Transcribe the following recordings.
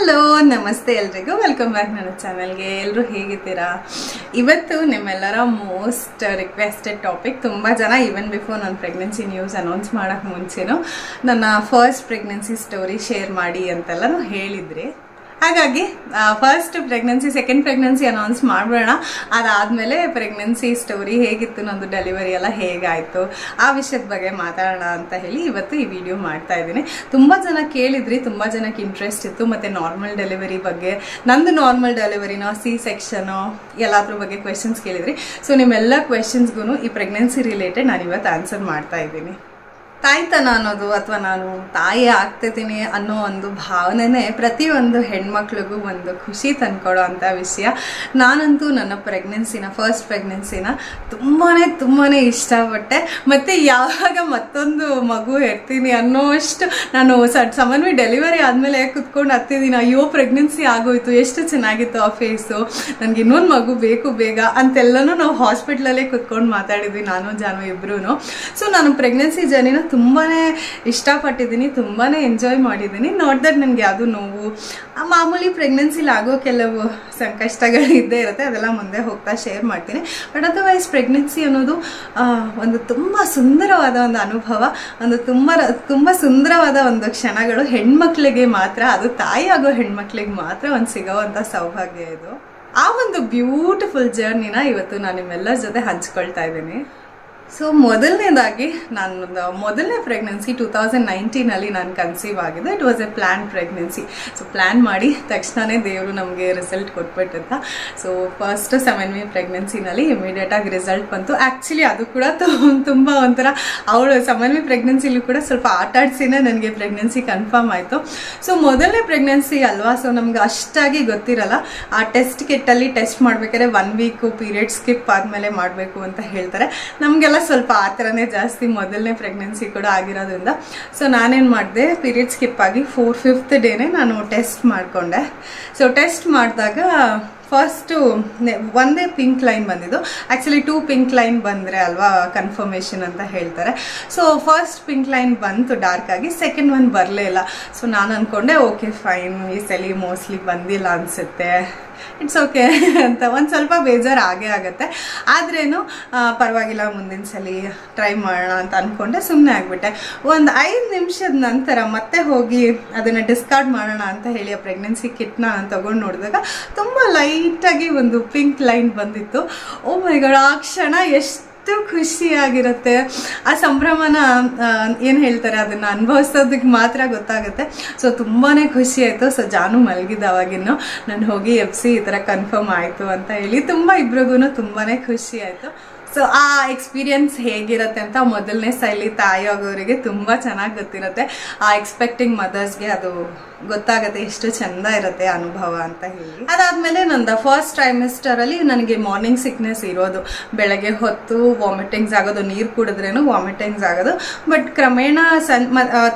Hello ನಮಸ್ತೆ ಎಲ್ರಿಗೂ welcome back ನನ್ನ ಚಾನಲ್ಗೆ. ಎಲ್ಲರೂ ಹೇಗಿದ್ದೀರಾ? ಇವತ್ತು ನಿಮ್ಮೆಲ್ಲರ ಮೋಸ್ಟ್ ರಿಕ್ವೆಸ್ಟೆಡ್ ಟಾಪಿಕ್. ತುಂಬ ಜನ ಈವನ್ ಬಿಫೋರ್ ನನ್ನ ಪ್ರೆಗ್ನೆನ್ಸಿ ನ್ಯೂಸ್ ಅನೌನ್ಸ್ ಮಾಡೋಕ್ಕೆ ಮುಂಚೆನೂ ನನ್ನ ಫಸ್ಟ್ ಪ್ರೆಗ್ನೆನ್ಸಿ ಸ್ಟೋರಿ ಶೇರ್ ಮಾಡಿ ಅಂತೆಲ್ಲನೂ ಹೇಳಿದ್ರಿ. ಹಾಗಾಗಿ first pregnancy second pregnancy announce ಮಾಡ್ಬಿಡೋಣ. ಅದಾದಮೇಲೆ ಪ್ರೆಗ್ನೆನ್ಸಿ ಸ್ಟೋರಿ ಹೇಗಿತ್ತು, ನಂದು ಡೆಲಿವರಿ ಎಲ್ಲ ಹೇಗಾಯಿತು ಆ ವಿಷಯದ ಬಗ್ಗೆ ಮಾತಾಡೋಣ ಅಂತ ಹೇಳಿ ಇವತ್ತು ಈ ವಿಡಿಯೋ ಮಾಡ್ತಾ ಇದ್ದೀನಿ. ತುಂಬ ಜನ ಕೇಳಿದ್ರಿ, ತುಂಬ ಜನಕ್ಕೆ ಇಂಟ್ರೆಸ್ಟ್ ಇತ್ತು. ಮತ್ತು ನಾರ್ಮಲ್ ಡೆಲಿವರಿ ಬಗ್ಗೆ, ನಂದು ನಾರ್ಮಲ್ ಡೆಲಿವರಿನೋ ಸಿ ಸೆಕ್ಷನೋ ಎಲ್ಲಾದ್ರ ಬಗ್ಗೆ ಕ್ವೆಶನ್ಸ್ ಕೇಳಿದ್ರಿ. ಸೊ ನಿಮ್ಮೆಲ್ಲ ಕ್ವೆಶನ್ಸ್ಗೂ ಈ ಪ್ರೆಗ್ನೆನ್ಸಿ ರಿಲೇಟೆಡ್ ನಾನು ಇವತ್ತು ಆನ್ಸರ್ ಮಾಡ್ತಾ ಇದ್ದೀನಿ. ತಾಯ್ತನ ಅನ್ನೋದು ಅಥವಾ ನಾನು ತಾಯಿ ಆಗ್ತಿದ್ದೀನಿ ಅನ್ನೋ ಒಂದು ಭಾವನೆನೇ ಪ್ರತಿಯೊಂದು ಹೆಣ್ಮಕ್ಳಿಗೂ ಒಂದು ಖುಷಿ ತಂದ್ಕೊಡೋ ಅಂಥ ವಿಷಯ. ನಾನಂತೂ ನನ್ನ ಪ್ರೆಗ್ನೆನ್ಸಿನ ಫಸ್ಟ್ ಪ್ರೆಗ್ನೆನ್ಸಿನ ತುಂಬಾ ಇಷ್ಟಪಟ್ಟೆ. ಮತ್ತು ಯಾವಾಗ ಮತ್ತೊಂದು ಮಗು ಇರ್ತೀನಿ ಅನ್ನೋಷ್ಟು ನಾನು ಸಮನ್ವಿ ಡೆಲಿವರಿ ಆದಮೇಲೆ ಕುತ್ಕೊಂಡು ಹತ್ತಿದ್ದೀನಿ, ಅಯ್ಯೋ ಪ್ರೆಗ್ನೆನ್ಸಿ ಆಗೋಯ್ತು, ಎಷ್ಟು ಚೆನ್ನಾಗಿತ್ತು ಆ ಫೇಸು, ನನಗೆ ಇನ್ನೊಂದು ಮಗು ಬೇಕು ಬೇಗ ಅಂತೆಲ್ಲನೂ ನಾವು ಹಾಸ್ಪಿಟ್ಲಲ್ಲೇ ಕುತ್ಕೊಂಡು ಮಾತಾಡಿದ್ವಿ, ನಾನು ಜಾನು ಇಬ್ರು. ಸೊ ನಾನು ಪ್ರೆಗ್ನೆನ್ಸಿ ಜರ್ನಿನ ತುಂಬಾ ಇಷ್ಟಪಟ್ಟಿದ್ದೀನಿ, ತುಂಬಾ ಎಂಜಾಯ್ ಮಾಡಿದ್ದೀನಿ. ನಾಟ್ ದಟ್ ನನಗೆ ಯಾವುದು ನೋವು, ಮಾಮೂಲಿ ಪ್ರೆಗ್ನೆನ್ಸಿಲಿ ಆಗೋ ಕೆಲವು ಸಂಕಷ್ಟಗಳು ಇದ್ದೇ ಇರುತ್ತೆ, ಅದೆಲ್ಲ ಮುಂದೆ ಹೋಗ್ತಾ ಶೇರ್ ಮಾಡ್ತೀನಿ. ಬಟ್ ಅದರ್ವೈಸ್ ಪ್ರೆಗ್ನೆನ್ಸಿ ಅನ್ನೋದು ಒಂದು ತುಂಬ ಸುಂದರವಾದ ಒಂದು ಅನುಭವ, ಒಂದು ತುಂಬ ಸುಂದರವಾದ ಒಂದು ಕ್ಷಣಗಳು. ಹೆಣ್ಮಕ್ಳಿಗೆ ಮಾತ್ರ, ಅದು ತಾಯಿ ಆಗೋ ಹೆಣ್ಮಕ್ಳಿಗೆ ಮಾತ್ರ ಒಂದು ಸಿಗೋವಂಥ ಸೌಭಾಗ್ಯ ಇದು. ಆ ಒಂದು ಬ್ಯೂಟಿಫುಲ್ ಜರ್ನಿನ ಇವತ್ತು ನಾನು ನಿಮ್ಮೆಲ್ಲರ ಜೊತೆ ಹಂಚ್ಕೊಳ್ತಾ ಇದ್ದೀನಿ. ಸೊ ಮೊದಲನೇದಾಗಿ ನನ್ನ ಮೊದಲನೇ ಪ್ರೆಗ್ನೆನ್ಸಿ 2019 ನಾನು ಕನ್ಸೀವ್ ಆಗಿದೆ. It was A plan pregnancy. So plan ಮಾಡಿ ತಕ್ಷಣವೇ ದೇವರು ನಮಗೆ ರಿಸಲ್ಟ್ ಕೊಟ್ಬಿಟ್ಟಿದ್ದ. ಸೊ ಫಸ್ಟ್ 7 ವೀಕ್ ಪ್ರೆಗ್ನೆನ್ಸಿನಲ್ಲಿ ಇಮಿಡಿಯೇಟಾಗಿ ರಿಸಲ್ಟ್ ಬಂತು. ಆ್ಯಕ್ಚುಲಿ ಅದು ಕೂಡ ತುಂಬ ಒಂಥರ, ಅವಳು 7 ವೀಕ್ ಪ್ರೆಗ್ನೆನ್ಸಿಲೂ ಕೂಡ ಸ್ವಲ್ಪ ಆಟಾಡಿಸಿನೇ ನನಗೆ ಪ್ರೆಗ್ನೆನ್ಸಿ ಕನ್ಫರ್ಮ್ ಆಯಿತು. ಸೊ ಮೊದಲನೇ ಪ್ರೆಗ್ನೆನ್ಸಿ ಅಲ್ವಾ, ಸೊ ನಮ್ಗೆ ಅಷ್ಟಾಗಿ ಗೊತ್ತಿರಲ್ಲ. ಆ ಟೆಸ್ಟ್ ಕಿಟ್ಟಲ್ಲಿ ಟೆಸ್ಟ್ ಮಾಡ್ಬೇಕಾದ್ರೆ 1 ವೀಕು ಪೀರಿಯಡ್ ಸ್ಕಿಪ್ ಆದಮೇಲೆ ಮಾಡಬೇಕು ಅಂತ ಹೇಳ್ತಾರೆ. ನಮಗೆಲ್ಲ ಸ್ವಲ್ಪ ಆ ಥರನೇ ಜಾಸ್ತಿ ಮೊದಲನೇ ಪ್ರೆಗ್ನೆನ್ಸಿ ಕೂಡ ಆಗಿರೋದ್ರಿಂದ. ಸೊ ನಾನೇನು ಮಾಡಿದೆ, ಪೀರಿಯಡ್ ಸ್ಕಿಪ್ ಆಗಿ 4th ಡೇನೇ ನಾನು ಟೆಸ್ಟ್ ಮಾಡಿಕೊಂಡೆ. ಸೊ ಟೆಸ್ಟ್ ಮಾಡಿದಾಗ ಫಸ್ಟು ಒಂದೇ ಪಿಂಕ್ ಲೈನ್ ಬಂದಿದ್ದು. ಆ್ಯಕ್ಚುಲಿ 2 ಪಿಂಕ್ ಲೈನ್ ಬಂದರೆ ಅಲ್ವಾ ಕನ್ಫರ್ಮೇಷನ್ ಅಂತ ಹೇಳ್ತಾರೆ. ಸೊ ಫಸ್ಟ್ ಪಿಂಕ್ ಲೈನ್ ಬಂತು ಡಾರ್ಕ್ ಆಗಿ, ಸೆಕೆಂಡ್ ಒನ್ ಬರಲೇ ಇಲ್ಲ. ಸೊ ನಾನು ಅಂದ್ಕೊಂಡೆ ಓಕೆ ಫೈನ್, ಈ ಸಲ ಮೋಸ್ಟ್ಲಿ ಬಂದಿಲ್ಲ ಅನಿಸುತ್ತೆ, ಇಟ್ಸ್ ಓಕೆ ಅಂತ ಒಂದು ಸ್ವಲ್ಪ ಬೇಜಾರು ಆಗೇ ಆಗುತ್ತೆ. ಆದ್ರೇನು ಪರವಾಗಿಲ್ಲ, ಮುಂದಿನ ಸಲ ಟ್ರೈ ಮಾಡೋಣ ಅಂತ ಅಂದ್ಕೊಂಡೆ ಸುಮ್ಮನೆ ಆಗಿಬಿಟ್ಟೆ. ಒಂದು 5 ನಿಮಿಷದ ನಂತರ ಮತ್ತೆ ಹೋಗಿ ಅದನ್ನು ಡಿಸ್ಕಾರ್ಡ್ ಮಾಡೋಣ ಅಂತ ಹೇಳಿ ಆ ಪ್ರೆಗ್ನೆನ್ಸಿ ಕಿಟ್ನ ನಾನು ತೊಗೊಂಡು ನೋಡಿದಾಗ ತುಂಬ ಲೈಟಾಗಿ ಒಂದು ಪಿಂಕ್ ಲೈನ್ ಬಂದಿತ್ತು. ಓ ಮೈ ಗಾಡ್, ಆ ಕ್ಷಣ ಎಷ್ಟು ಖುಷಿಯಾಗಿರುತ್ತೆ. ಆ ಸಂಭ್ರಮನ ಏನು ಹೇಳ್ತಾರೆ, ಅದನ್ನು ಅನುಭವಿಸೋದಕ್ಕೆ ಮಾತ್ರ ಗೊತ್ತಾಗುತ್ತೆ. ಸೊ ತುಂಬಾ ಖುಷಿ ಆಯಿತು. ಸೊ ಜಾನು ಮಲಗಿದ ಅವಾಗಿನ್ನು ನಾನು ಹೋಗಿ ಎಬ್ಸಿ ಈ ಥರ ಕನ್ಫರ್ಮ್ ಆಯಿತು ಅಂತ ಹೇಳಿ ಇಬ್ರಿಗೂ ತುಂಬಾ ಖುಷಿ ಆಯಿತು. ಸೊ ಆ ಎಕ್ಸ್ಪೀರಿಯನ್ಸ್ ಹೇಗಿರುತ್ತೆ ಅಂತ ಮೊದಲನೇ ಸಲ ತಾಯಿ ಆಗೋರಿಗೆ ತುಂಬ ಚೆನ್ನಾಗಿ ಗೊತ್ತಿರುತ್ತೆ. ಆ ಎಕ್ಸ್ಪೆಕ್ಟಿಂಗ್ ಮದರ್ಸ್ಗೆ ಅದು ಗೊತ್ತಾಗುತ್ತೆ ಎಷ್ಟು ಚೆಂದ ಇರುತ್ತೆ ಅನುಭವ ಅಂತ ಹೇಳಿ. ಅದಾದಮೇಲೆ ನಂದು ಫಸ್ಟ್ ಟ್ರೈಮಿಸ್ಟರಲ್ಲಿ ನನಗೆ ಮಾರ್ನಿಂಗ್ ಸಿಕ್ನೆಸ್ ಇರೋದು, ಬೆಳಗ್ಗೆ ಹೊತ್ತು ವಾಮಿಟಿಂಗ್ಸ್ ಆಗೋದು, ನೀರು ಕುಡಿದ್ರೇನು ವಾಮಿಟಿಂಗ್ಸ್ ಆಗೋದು. ಬಟ್ ಕ್ರಮೇಣ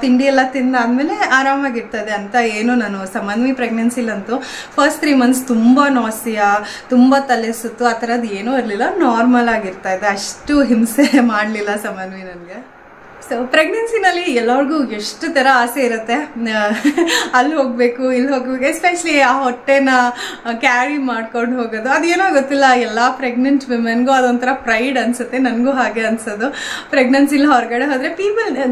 ತಿಂಡಿ ಎಲ್ಲ ತಿಂದಾದ್ಮೇಲೆ ಆರಾಮಾಗಿರ್ತದೆ ಅಂತ ಏನು, ನಾನು ಸಮನ್ವಿ ಪ್ರೆಗ್ನೆನ್ಸಿಲಂತೂ ಫಸ್ಟ್ 3 ಮಂತ್ಸ್ ತುಂಬ ನಾಸಿಯಾ, ತುಂಬ ತಲೆ ಸುತ್ತು, ಆ ಥರದ್ದು ಏನೂ ಇರಲಿಲ್ಲ, ನಾರ್ಮಲ್ ಆಗಿರ್ತಾ ಇದೆ, ಅಷ್ಟು ಹಿಂಸೆ ಮಾಡಲಿಲ್ಲ ಸಮನ್ವಿ ನನಗೆ. ಸೊ ಪ್ರೆಗ್ನೆನ್ಸಿನಲ್ಲಿ ಎಲ್ಲರಿಗೂ ಎಷ್ಟು ಥರ ಆಸೆ ಇರುತ್ತೆ, ಅಲ್ಲಿ ಹೋಗಬೇಕು ಇಲ್ಲಿ ಹೋಗ್ಬೇಕು, ಎಸ್ಪೆಷಲಿ ಆ ಹೊಟ್ಟೆನ ಕ್ಯಾರಿ ಮಾಡ್ಕೊಂಡು ಹೋಗೋದು. ಅದೇನೋ ಗೊತ್ತಿಲ್ಲ, ಎಲ್ಲ ಪ್ರೆಗ್ನೆಂಟ್ ವಿಮೆನ್ಗೂ ಅದೊಂಥರ ಪ್ರೈಡ್ ಅನಿಸುತ್ತೆ. ನನಗೂ ಹಾಗೆ ಅನ್ಸೋದು. ಪ್ರೆಗ್ನೆನ್ಸಿಲಿ ಹೊರಗಡೆ ಹೋದರೆ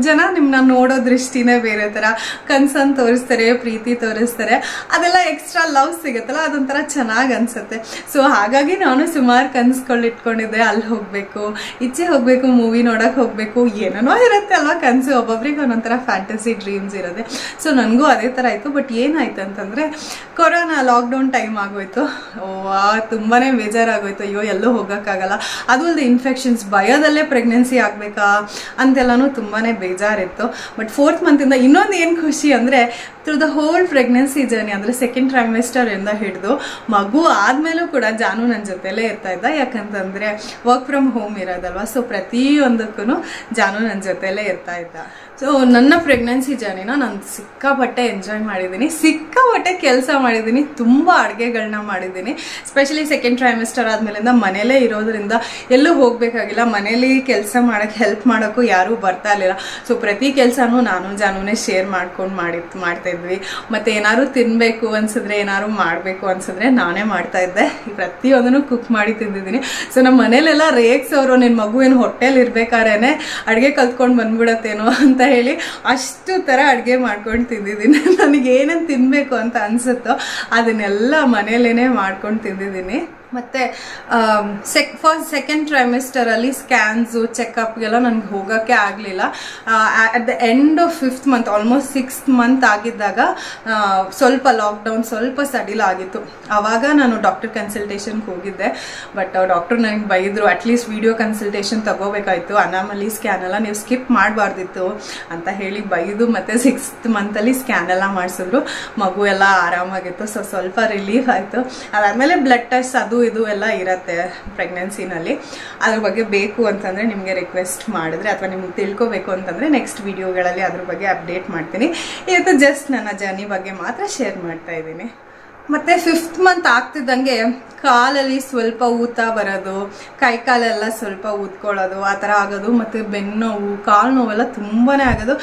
ಜನ ನಿಮ್ಮನ್ನ ನೋಡೋ ದೃಷ್ಟಿನೇ ಬೇರೆ ಥರ, ಕನ್ಸನ್ ತೋರಿಸ್ತಾರೆ, ಪ್ರೀತಿ ತೋರಿಸ್ತಾರೆ, ಅದೆಲ್ಲ ಎಕ್ಸ್ಟ್ರಾ ಲವ್ ಸಿಗುತ್ತಲ್ಲ, ಅದೊಂಥರ ಚೆನ್ನಾಗಿ ಅನಿಸುತ್ತೆ. ಸೊ ಹಾಗಾಗಿ ನಾನು ಸುಮಾರು ಕನ್ಸ್ಕೊಂಡಿಟ್ಕೊಂಡಿದ್ದೆ, ಅಲ್ಲಿ ಹೋಗಬೇಕು, ಈಚೆ ಹೋಗಬೇಕು, ಮೂವಿ ನೋಡೋಕೆ ಹೋಗಬೇಕು, ಏನೇನೋ ಇರುತ್ತೆ ಅಲ್ವಾ ಕನಸು. ಒಬ್ಬೊಬ್ರಿಗೆ ಒಂದೊಂಥರ ಫ್ಯಾಂಟಸಿ ಡ್ರೀಮ್ಸ್ ಇರೋದೆ. ಸೊ ನನಗೂ ಅದೇ ಥರ ಆಯಿತು. ಬಟ್ ಏನಾಯ್ತು ಅಂತಂದರೆ ಕೊರೋನಾ ಲಾಕ್ಡೌನ್ ಟೈಮ್ ಆಗೋಯ್ತು. ತುಂಬಾ ಬೇಜಾರಾಗೋಯ್ತು, ಅಯ್ಯೋ ಎಲ್ಲೂ ಹೋಗೋಕ್ಕಾಗಲ್ಲ, ಅದು ಅಲ್ಲದೆ ಇನ್ಫೆಕ್ಷನ್ಸ್, ಭಯದಲ್ಲೇ ಪ್ರೆಗ್ನೆನ್ಸಿ ಆಗಬೇಕಾ ಅಂತೆಲ್ಲನೂ ತುಂಬಾ ಬೇಜಾರಿತ್ತು. ಬಟ್ 4th ಮಂತಿಂದ ಇನ್ನೊಂದು ಏನು ಖುಷಿ ಅಂದರೆ, through the whole pregnancy journey, ಅಂದರೆ ಸೆಕೆಂಡ್ ಟ್ರೈಮಿಸ್ಟರಿಂದ ಹಿಡಿದು ಮಗು ಆದಮೇಲೂ ಕೂಡ ಜಾನು ನನ್ನ ಜೊತೆಲೇ ಇರ್ತಾ ಇದ್ದ. ಯಾಕಂತಂದರೆ ವರ್ಕ್ ಫ್ರಮ್ ಹೋಮ್ ಇರೋದಲ್ವ. ಸೊ ಪ್ರತಿಯೊಂದಕ್ಕೂ ಜಾನು ನನ್ನ ಜೊತೆಲೇ ಮನೇಲೇ ಇರ್ತಾ ಇದ್ದ. ಸೊ ನನ್ನ ಪ್ರೆಗ್ನೆನ್ಸಿ ಜರ್ನಿನ ನಾನು ಸಿಕ್ಕಾಪಟ್ಟೆ ಎಂಜಾಯ್ ಮಾಡಿದ್ದೀನಿ, ಸಿಕ್ಕಾಪಟ್ಟೆ ಕೆಲಸ ಮಾಡಿದ್ದೀನಿ, ತುಂಬ ಅಡುಗೆಗಳನ್ನ ಮಾಡಿದ್ದೀನಿ. ಸ್ಪೆಷಲಿ ಸೆಕೆಂಡ್ ಟ್ರೈಮಿಸ್ಟರ್ ಆದಮೇಲಿಂದ ಮನೇಲೇ ಇರೋದ್ರಿಂದ ಎಲ್ಲೂ ಹೋಗಬೇಕಾಗಿಲ್ಲ, ಮನೇಲಿ ಕೆಲಸ ಮಾಡೋಕ್ಕೆ ಹೆಲ್ಪ್ ಮಾಡೋಕ್ಕೂ ಯಾರೂ ಬರ್ತಾ ಇರಲಿಲ್ಲ. ಸೊ ಪ್ರತಿ ಕೆಲಸನೂ ನಾನು ಜಾನುನೇ ಶೇರ್ ಮಾಡ್ಕೊಂಡು ಮಾಡ್ತಾಯಿದ್ವಿ. ಮತ್ತು ಏನಾದ್ರು ತಿನ್ನಬೇಕು ಅನ್ಸಿದ್ರೆ, ಏನಾದ್ರು ಮಾಡಬೇಕು ಅನ್ಸಿದ್ರೆ ನಾನೇ ಮಾಡ್ತಾಯಿದ್ದೆ. ಪ್ರತಿಯೊಂದನ್ನು ಕುಕ್ ಮಾಡಿ ತಿಂದಿದ್ದೀನಿ. ಸೊ ನಮ್ಮ ಮನೇಲೆಲ್ಲ ರೇಗ್ಸೋರು, ನಿನ್ನ ಮಗು ಏನು ಹೊಟ್ಟೆಲಿ ಇರ್ಬೇಕಾದ್ರೆ ಅಡುಗೆ ಕಲ್ತ್ಕೊಂಡು ಬಂದ್ಬಿಡತ್ತೇನೋ ಅಂತ ಹೇಳಿ ಅಷ್ಟು ಥರ ಅಡುಗೆ ಮಾಡ್ಕೊಂಡು ತಿಂದಿದ್ದೀನಿ. ನನಗೆ ಏನೇನು ತಿನ್ನಬೇಕು ಅಂತ ಅನಿಸುತ್ತೋ ಅದನ್ನೆಲ್ಲ ಮನೇಲೇ ಮಾಡ್ಕೊಂಡು ತಿಂದಿದ್ದೀನಿ. ಮತ್ತು ಸೆಕೆಂಡ್ ಟ್ರೈಮಿಸ್ಟರಲ್ಲಿ ಸ್ಕ್ಯಾನ್ಸು ಚೆಕಪ್ಗೆಲ್ಲ ನನಗೆ ಹೋಗೋಕ್ಕೆ ಆಗಲಿಲ್ಲ. At the end of 5th month, almost 6th month ಆಗಿದ್ದಾಗ ಸ್ವಲ್ಪ ಲಾಕ್ಡೌನ್ ಸ್ವಲ್ಪ ಸಡಿಲ ಆಗಿತ್ತು. ಆವಾಗ ನಾನು ಡಾಕ್ಟರ್ ಕನ್ಸಲ್ಟೇಷನ್ಗೆ ಹೋಗಿದ್ದೆ. ಬಟ್ ಡಾಕ್ಟರ್ ನನಗೆ ಬೈದರು, ಅಟ್ಲೀಸ್ಟ್ ವಿಡಿಯೋ ಕನ್ಸಲ್ಟೇಷನ್ ತಗೋಬೇಕಾಯಿತು, ಅನಾಮಲಿ ಸ್ಕ್ಯಾನ್ ಎಲ್ಲ ನೀವು ಸ್ಕಿಪ್ ಮಾಡಬಾರ್ದಿತ್ತು ಅಂತ ಹೇಳಿ ಬೈದು. ಮತ್ತು 6th ಮಂತಲ್ಲಿ ಸ್ಕ್ಯಾನ್ ಎಲ್ಲ ಮಾಡಿಸಿದ್ರು, ಮಗು ಎಲ್ಲ ಆರಾಮಾಗಿತ್ತು. ಸೊ ಸ್ವಲ್ಪ ರಿಲೀಫ್ ಆಯಿತು. ಅದಾದಮೇಲೆ ಬ್ಲಡ್ ಟೆಸ್ಟ್ ಅದು ಇದು ಎಲ್ಲ ಇರುತ್ತೆ ಪ್ರೆಗ್ನೆನ್ಸಿನಲ್ಲಿ. ಅದ್ರ ಬಗ್ಗೆ ಬೇಕು ಅಂತಂದರೆ ನಿಮಗೆ ರಿಕ್ವೆಸ್ಟ್ ಮಾಡಿದ್ರೆ ಅಥವಾ ನಿಮ್ಗೆ ತಿಳ್ಕೊಬೇಕು ಅಂತಂದರೆ ನೆಕ್ಸ್ಟ್ ವಿಡಿಯೋಗಳಲ್ಲಿ ಅದ್ರ ಬಗ್ಗೆ ಅಪ್ಡೇಟ್ ಮಾಡ್ತೀನಿ. ಇವತ್ತು ಜಸ್ಟ್ ನನ್ನ ಜರ್ನಿ ಬಗ್ಗೆ ಮಾತ್ರ ಶೇರ್ ಮಾಡ್ತಾ ಇದ್ದೀನಿ. ಮತ್ತು 5th ಮಂತ್ ಆಗ್ತಿದ್ದಂಗೆ ಕಾಲಲ್ಲಿ ಸ್ವಲ್ಪ ಊತ ಬರೋದು, ಕೈ ಕಾಲೆಲ್ಲ ಸ್ವಲ್ಪ ಊದ್ಕೊಳ್ಳೋದು ಆ ಥರ ಆಗೋದು, ಮತ್ತು ಬೆನ್ನು ನೋವು, ಕಾಲು ನೋವೆಲ್ಲ ತುಂಬಾ ಆಗೋದು.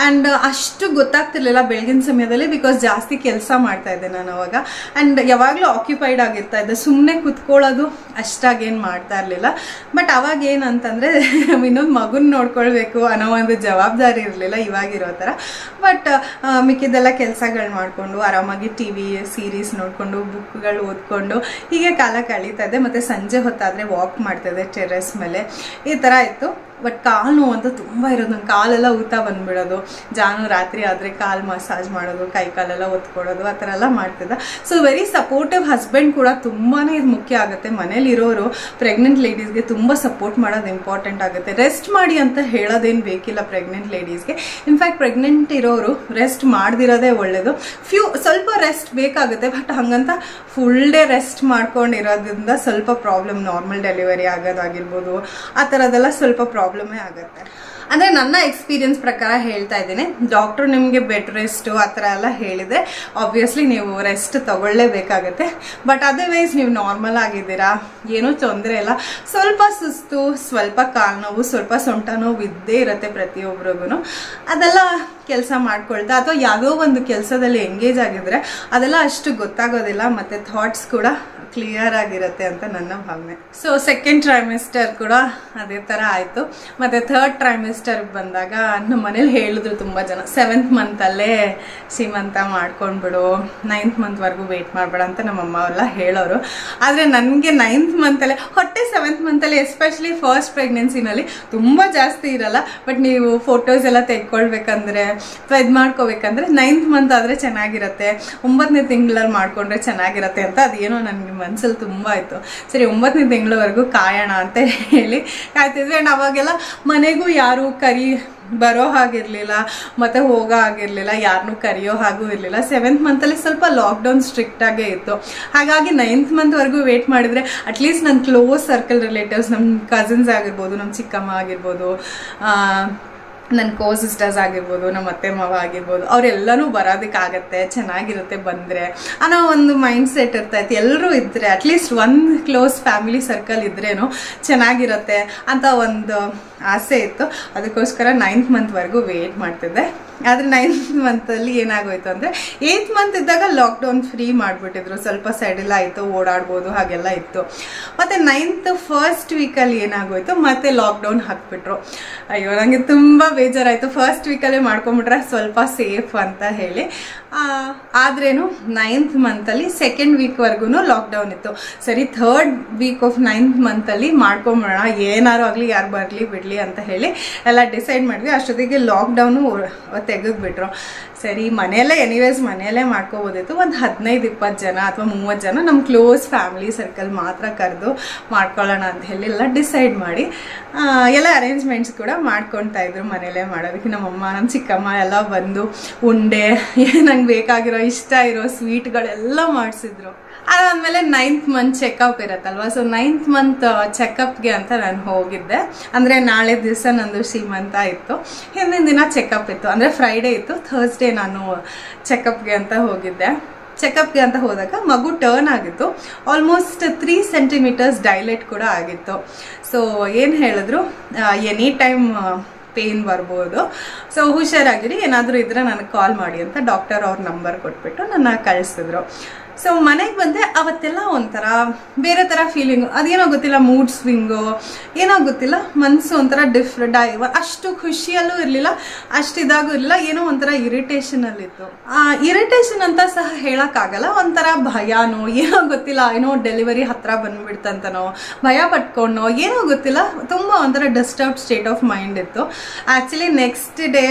ಆ್ಯಂಡ್ ಅಷ್ಟು ಗೊತ್ತಾಗ್ತಿರ್ಲಿಲ್ಲ ಬೆಳಗಿನ ಸಮಯದಲ್ಲಿ, ಬಿಕಾಸ್ ಜಾಸ್ತಿ ಕೆಲಸ ಮಾಡ್ತಾಯಿದ್ದೆ ನಾನು ಅವಾಗ. ಆ್ಯಂಡ್ ಯಾವಾಗಲೂ ಆಕ್ಯುಪೈಡ್ ಆಗಿರ್ತಾ ಇದ್ದೆ, ಸುಮ್ಮನೆ ಕುತ್ಕೊಳ್ಳೋದು ಅಷ್ಟಾಗೇನು ಮಾಡ್ತಾ ಇರಲಿಲ್ಲ. ಬಟ್ ಅವಾಗ ಏನಂತಂದರೆ ಇನ್ನೊಂದು ಮಗುನ ನೋಡ್ಕೊಳ್ಬೇಕು ಅನ್ನೋ ಒಂದು ಜವಾಬ್ದಾರಿ ಇರಲಿಲ್ಲ ಇವಾಗಿರೋ ಥರ. ಬಟ್ ಮಿಕ್ಕಿದ್ದೆಲ್ಲ ಕೆಲಸಗಳು ಮಾಡಿಕೊಂಡು ಆರಾಮಾಗಿ TV ಸೀರೀಸ್ ನೋಡಿಕೊಂಡು ಬುಕ್ಗಳು ಓದ್ಕೊಂಡು ಹೀಗೆ ಕಾಲ ಕಳೀತಾ ಇದೆ. ಮತ್ತು ಸಂಜೆ ಹೊತ್ತಾದರೆ ವಾಕ್ ಮಾಡ್ತಾಯಿದ್ದೆ ಟೆರೆಸ್ ಮೇಲೆ, ಈ ಥರ ಇತ್ತು. ಬಟ್ ಕಾಲು ನೋವು ಅಂತ ತುಂಬ ಇರೋದು, ನಂಗೆ ಕಾಲೆಲ್ಲ ಊತ ಬಂದುಬಿಡೋದು. ಜಾನು ರಾತ್ರಿ ಆದರೆ ಕಾಲು ಮಸಾಜ್ ಮಾಡೋದು, ಕೈ ಕಾಲೆಲ್ಲ ಒತ್ಕೊಡೋದು, ಆ ಥರ ಎಲ್ಲ ಮಾಡ್ತಿದ್ದ. ಸೊ ವೆರಿ ಸಪೋರ್ಟಿವ್ ಹಸ್ಬೆಂಡ್ ಕೂಡ ತುಂಬಾ ಇದು ಮುಖ್ಯ ಆಗುತ್ತೆ. ಮನೇಲಿರೋರು ಪ್ರೆಗ್ನೆಂಟ್ ಲೇಡೀಸ್ಗೆ ತುಂಬ ಸಪೋರ್ಟ್ ಮಾಡೋದು ಇಂಪಾರ್ಟೆಂಟ್ ಆಗುತ್ತೆ. ರೆಸ್ಟ್ ಮಾಡಿ ಅಂತ ಹೇಳೋದೇನು ಬೇಕಿಲ್ಲ ಪ್ರೆಗ್ನೆಂಟ್ ಲೇಡೀಸ್ಗೆ. ಇನ್ಫ್ಯಾಕ್ಟ್ ಪ್ರೆಗ್ನೆಂಟ್ ಇರೋರು ರೆಸ್ಟ್ ಮಾಡ್ದಿರೋದೇ ಒಳ್ಳೆಯದು. ಸ್ವಲ್ಪ ರೆಸ್ಟ್ ಬೇಕಾಗುತ್ತೆ, ಬಟ್ ಹಾಗಂತ ಫುಲ್ ಡೇ ರೆಸ್ಟ್ ಮಾಡ್ಕೊಂಡಿರೋದ್ರಿಂದ ಸ್ವಲ್ಪ ಪ್ರಾಬ್ಲಮ್, ನಾರ್ಮಲ್ ಡೆಲಿವರಿ ಆಗೋದಾಗಿರ್ಬೋದು, ಆ ಥರದ್ದೆಲ್ಲ ಸ್ವಲ್ಪ ಪ್ರಾಬ್ಲಮೇ ಆಗುತ್ತೆ. ಅಂದರೆ ನನ್ನ ಎಕ್ಸ್ಪೀರಿಯನ್ಸ್ ಪ್ರಕಾರ ಹೇಳ್ತಾ ಇದ್ದೀನಿ. ಡಾಕ್ಟ್ರು ನಿಮಗೆ ಬೆಡ್ ರೆಸ್ಟು ಆ ಥರ ಎಲ್ಲ ಹೇಳಿದೆ, ಆಬ್ವಿಯಸ್ಲಿ ನೀವು ರೆಸ್ಟ್ ತಗೊಳ್ಳೇಬೇಕಾಗತ್ತೆ. ಬಟ್ ಅದರ್ವೈಸ್ ನೀವು ನಾರ್ಮಲ್ ಆಗಿದ್ದೀರಾ, ಏನೂ ತೊಂದರೆ ಇಲ್ಲ. ಸ್ವಲ್ಪ ಸುಸ್ತು, ಸ್ವಲ್ಪ ಕಾಲು ನೋವು, ಸ್ವಲ್ಪ ಸೊಂಟ ನೋವು ಇದ್ದೇ ಇರುತ್ತೆ ಪ್ರತಿಯೊಬ್ಬರಿಗೂ. ಅದೆಲ್ಲ ಕೆಲಸ ಮಾಡ್ಕೊಳ್ತಾ ಅಥವಾ ಯಾವುದೋ ಒಂದು ಕೆಲಸದಲ್ಲಿ ಎಂಗೇಜ್ ಆಗಿದ್ರೆ ಅದೆಲ್ಲ ಅಷ್ಟು ಗೊತ್ತಾಗೋದಿಲ್ಲ. ಮತ್ತು ಥಾಟ್ಸ್ ಕೂಡ ಕ್ಲಿಯರ್ ಆಗಿರುತ್ತೆ ಅಂತ ನನ್ನ ಭಾವನೆ. ಸೊ ಸೆಕೆಂಡ್ ಟ್ರೈಮಿಸ್ಟರ್ ಕೂಡ ಅದೇ ಥರ ಆಯಿತು. ಮತ್ತು ಥರ್ಡ್ ಟ್ರೈಮಿಸ್ಟರ್ಗೆ ಬಂದಾಗ ನಮ್ಮ ಮನೇಲಿ ಹೇಳಿದ್ರು ತುಂಬ ಜನ, 7th ಮಂತಲ್ಲೇ ಸೀಮಂತ ಮಾಡ್ಕೊಂಡ್ಬಿಡು, 9th ಮಂತ್ವರೆಗೂ ವೆಯ್ಟ್ ಮಾಡಬೇಡ ಅಂತ ನಮ್ಮಮ್ಮ ಎಲ್ಲ ಹೇಳೋರು. ಆದರೆ ನನಗೆ 9th ಮಂತಲ್ಲೇ ಹೊಟ್ಟೆ 7th ಮಂತಲ್ಲಿ, ಎಸ್ಪೆಷಲಿ ಫಸ್ಟ್ ಪ್ರೆಗ್ನೆನ್ಸಿನಲ್ಲಿ ತುಂಬ ಜಾಸ್ತಿ ಇರಲ್ಲ. ಬಟ್ ನೀವು ಫೋಟೋಸ್ ಎಲ್ಲ ತೆಗೆದುಕೊಳ್ಬೇಕಂದ್ರೆ ಅಥವಾ ಇದು ಮಾಡ್ಕೋಬೇಕಂದ್ರೆ 9th ಮಂತ್ ಆದರೆ ಚೆನ್ನಾಗಿರುತ್ತೆ, 9ನೇ ತಿಂಗಳಲ್ಲಿ ಮಾಡ್ಕೊಂಡ್ರೆ ಚೆನ್ನಾಗಿರುತ್ತೆ ಅಂತ ಅದೇನೋ ನನಗೆ ಮನಸ್ಸಲ್ಲಿ ತುಂಬ ಆಯಿತು. ಸರಿ 9ನೇ ತಿಂಗಳವರೆಗೂ ಕಾಯೋಣ ಅಂತ ಹೇಳಿ ಕಾಯ್ತಿದ್ವಿ. ಆ್ಯಂಡ್ ಅವಾಗೆಲ್ಲ ಮನೆಗೂ ಯಾರು ಬರೋ ಹಾಗಿರಲಿಲ್ಲ, ಮತ್ತು ಹೋಗೋ ಆಗಿರಲಿಲ್ಲ, ಯಾರನ್ನೂ ಕರೆಯೋ ಹಾಗೂ ಇರಲಿಲ್ಲ. 7th ಮಂತಲ್ಲಿ ಸ್ವಲ್ಪ ಲಾಕ್ಡೌನ್ ಸ್ಟ್ರಿಕ್ಟಾಗೇ ಇತ್ತು. ಹಾಗಾಗಿ 9th ಮಂತ್ವರೆಗೂ ವೇಟ್ ಮಾಡಿದರೆ ಅಟ್ಲೀಸ್ಟ್ ನನ್ನ ಕ್ಲೋಸ್ ಸರ್ಕಲ್ ರಿಲೇಟಿವ್ಸ್, ನಮ್ಮ ಕಸಿನ್ಸ್ ಆಗಿರ್ಬೋದು, ನಮ್ಮ ಚಿಕ್ಕಮ್ಮ ಆಗಿರ್ಬೋದು, ನನ್ನ ಕೋ ಸಿಸ್ಟರ್ಸ್ ಆಗಿರ್ಬೋದು, ನಮ್ಮ ಅತ್ತೆ ಮಾವ ಆಗಿರ್ಬೋದು, ಅವರೆಲ್ಲನೂ ಬರೋದಕ್ಕಾಗತ್ತೆ, ಚೆನ್ನಾಗಿರುತ್ತೆ ಬಂದರೆ ಅನ್ನೋ ಒಂದು ಮೈಂಡ್ ಸೆಟ್ ಇರ್ತಾಯಿತ್ತು. ಎಲ್ಲರೂ ಇದ್ದರೆ ಅಟ್ಲೀಸ್ಟ್ ಒಂದು ಕ್ಲೋಸ್ ಫ್ಯಾಮಿಲಿ ಸರ್ಕಲ್ ಇದ್ರೇನು ಚೆನ್ನಾಗಿರುತ್ತೆ ಅಂತ ಒಂದು ಆಸೆ ಇತ್ತು. ಅದಕ್ಕೋಸ್ಕರ 9th ಮಂತ್ವರೆಗೂ ವೇಟ್ ಮಾಡ್ತಿದ್ದೆ. ಆದರೆ 9th ಮಂತಲ್ಲಿ ಏನಾಗೋಯ್ತು ಅಂದರೆ 8th ಮಂತ್ ಇದ್ದಾಗ ಲಾಕ್ಡೌನ್ ಫ್ರೀ ಮಾಡಿಬಿಟ್ಟಿದ್ರು, ಸ್ವಲ್ಪ ಸೆಡಿಲ್ ಆಯಿತು, ಓಡಾಡ್ಬೋದು ಹಾಗೆಲ್ಲ ಇತ್ತು. ಮತ್ತು 9th ಫಸ್ಟ್ ವೀಕಲ್ಲಿ ಏನಾಗೋಯ್ತು, ಮತ್ತೆ ಲಾಕ್ಡೌನ್ ಹಾಕ್ಬಿಟ್ರು. ಅಯ್ಯೋ ನನಗೆ ತುಂಬ ಬೇಜಾರಾಯಿತು. ಫಸ್ಟ್ ವೀಕಲ್ಲೇ ಮಾಡ್ಕೊಂಬಿಟ್ರೆ ಸ್ವಲ್ಪ ಸೇಫ್ ಅಂತ ಹೇಳಿ. ಆದ್ರೇನು 9th ಮಂತಲ್ಲಿ 2nd ವೀಕ್ವರೆಗೂ ಲಾಕ್ಡೌನ್ ಇತ್ತು. ಸರಿ 3rd ವೀಕ್ ಆಫ್ 9th ಮಂತಲ್ಲಿ ಮಾಡ್ಕೊಂಬಿಡೋಣ, ಏನಾರು ಆಗಲಿ ಯಾರು ಬರಲಿ ಬಿಡಲಿ ಅಂತ ಹೇಳಿ ಎಲ್ಲ ಡಿಸೈಡ್ ಮಾಡಿದ್ವಿ. ಅಷ್ಟೊತ್ತಿಗೆ ಲಾಕ್ಡೌನು ತೆಗೆದ್ಬಿಟ್ರು. ಸರಿ ಮನೆಯಲ್ಲೇ ಎನಿವೇಸ್ ಮನೆಯಲ್ಲೇ ಮಾಡ್ಕೋಬೋದಿತ್ತು. ಒಂದು 15-20 ಜನ ಅಥವಾ 30 ಜನ ನಮ್ಮ ಕ್ಲೋಸ್ ಫ್ಯಾಮಿಲಿ ಸರ್ಕಲ್ ಮಾತ್ರ ಕರೆದು ಮಾಡ್ಕೊಳ್ಳೋಣ ಅಂತ ಹೇಳಿ ಎಲ್ಲ ಡಿಸೈಡ್ ಮಾಡಿ ಎಲ್ಲ ಅರೇಂಜ್ಮೆಂಟ್ಸ್ ಕೂಡ ಮಾಡ್ಕೊಳ್ತಾ ಇದ್ರು ಮನೆಯಲ್ಲೇ ಮಾಡೋದಕ್ಕೆ. ನಮ್ಮಮ್ಮ, ನಮ್ಮ ಚಿಕ್ಕಮ್ಮ ಎಲ್ಲ ಬಂದು ಉಂಡೆ, ನಂಗೆ ಬೇಕಾಗಿರೋ ಇಷ್ಟ ಇರೋ ಸ್ವೀಟ್ಗಳೆಲ್ಲ ಮಾಡಿಸಿದ್ರು. ಅದಾದಮೇಲೆ 9th ಮಂತ್ ಚೆಕಪ್ ಇರುತ್ತಲ್ವ, ಸೊ 9th ಮಂತ್ ಚೆಕಪ್ಗೆ ಅಂತ ನಾನು ಹೋಗಿದ್ದೆ. ಅಂದರೆ ನಾಳೆ ದಿವಸ ನಂದು ಸೀಮಂತ ಇತ್ತು, ಹಿಂದಿನ ದಿನ ಚೆಕಪ್ ಇತ್ತು, ಅಂದರೆ ಫ್ರೈಡೇ ಇತ್ತು, ಥರ್ಸ್ಡೇ ನಾನು ಚೆಕಪ್ಗೆ ಅಂತ ಹೋಗಿದ್ದೆ. ಚೆಕಪ್ಗೆ ಅಂತ ಹೋದಾಗ ಮಗು ಟರ್ನ್ ಆಗಿತ್ತು, ಆಲ್ಮೋಸ್ಟ್ 3 ಸೆಂಟಿಮೀಟರ್ಸ್ ಡೈಲೇಟ್ ಕೂಡ ಆಗಿತ್ತು. ಸೊ ಏನು ಹೇಳಿದ್ರು, ಎನಿ ಟೈಮ್ ಪೇನ್ ಬರ್ಬೋದು, ಸೊ ಹುಷಾರಾಗಿರಿ, ಏನಾದರೂ ಇದ್ರೆ ನನಗೆ ಕಾಲ್ ಮಾಡಿ ಅಂತ ಡಾಕ್ಟರ್ ಅವ್ರ ನಂಬರ್ ಕೊಟ್ಬಿಟ್ಟು ನನ್ನ ಕಳಿಸಿದ್ರು. ಸೊ ಮನೆಗೆ ಬಂದೆ, ಅವತ್ತೆಲ್ಲ ಒಂಥರ ಬೇರೆ ಥರ ಫೀಲಿಂಗು, ಅದೇನೋ ಗೊತ್ತಿಲ್ಲ, ಮೂಡ್ ಸ್ವಿಂಗು ಏನೋ ಗೊತ್ತಿಲ್ಲ, ಮನಸ್ಸು ಒಂಥರ ಡಿಫ್ರೆಂಟ್ ಅಷ್ಟು ಖುಷಿಯಲ್ಲೂ ಇರಲಿಲ್ಲ, ಅಷ್ಟು ಇದಾಗೂ ಇರಲಿಲ್ಲ, ಏನೋ ಒಂಥರ ಇರಿಟೇಷನಲ್ಲಿತ್ತು. ಇರಿಟೇಷನ್ ಅಂತ ಸಹ ಹೇಳೋಕ್ಕಾಗಲ್ಲ, ಒಂಥರ ಭಯನೋ ಏನೋ ಗೊತ್ತಿಲ್ಲ, ಏನೋ ಡೆಲಿವರಿ ಹತ್ರ ಬಂದ್ಬಿಡ್ತಂತನೋ ಭಯ ಪಟ್ಕೊಂಡೋ ಏನೋ ಗೊತ್ತಿಲ್ಲ, ತುಂಬ ಒಂಥರ ಡಿಸ್ಟರ್ಬ್ಡ್ ಸ್ಟೇಟ್ ಆಫ್ ಮೈಂಡ್ ಇತ್ತು. Actually next day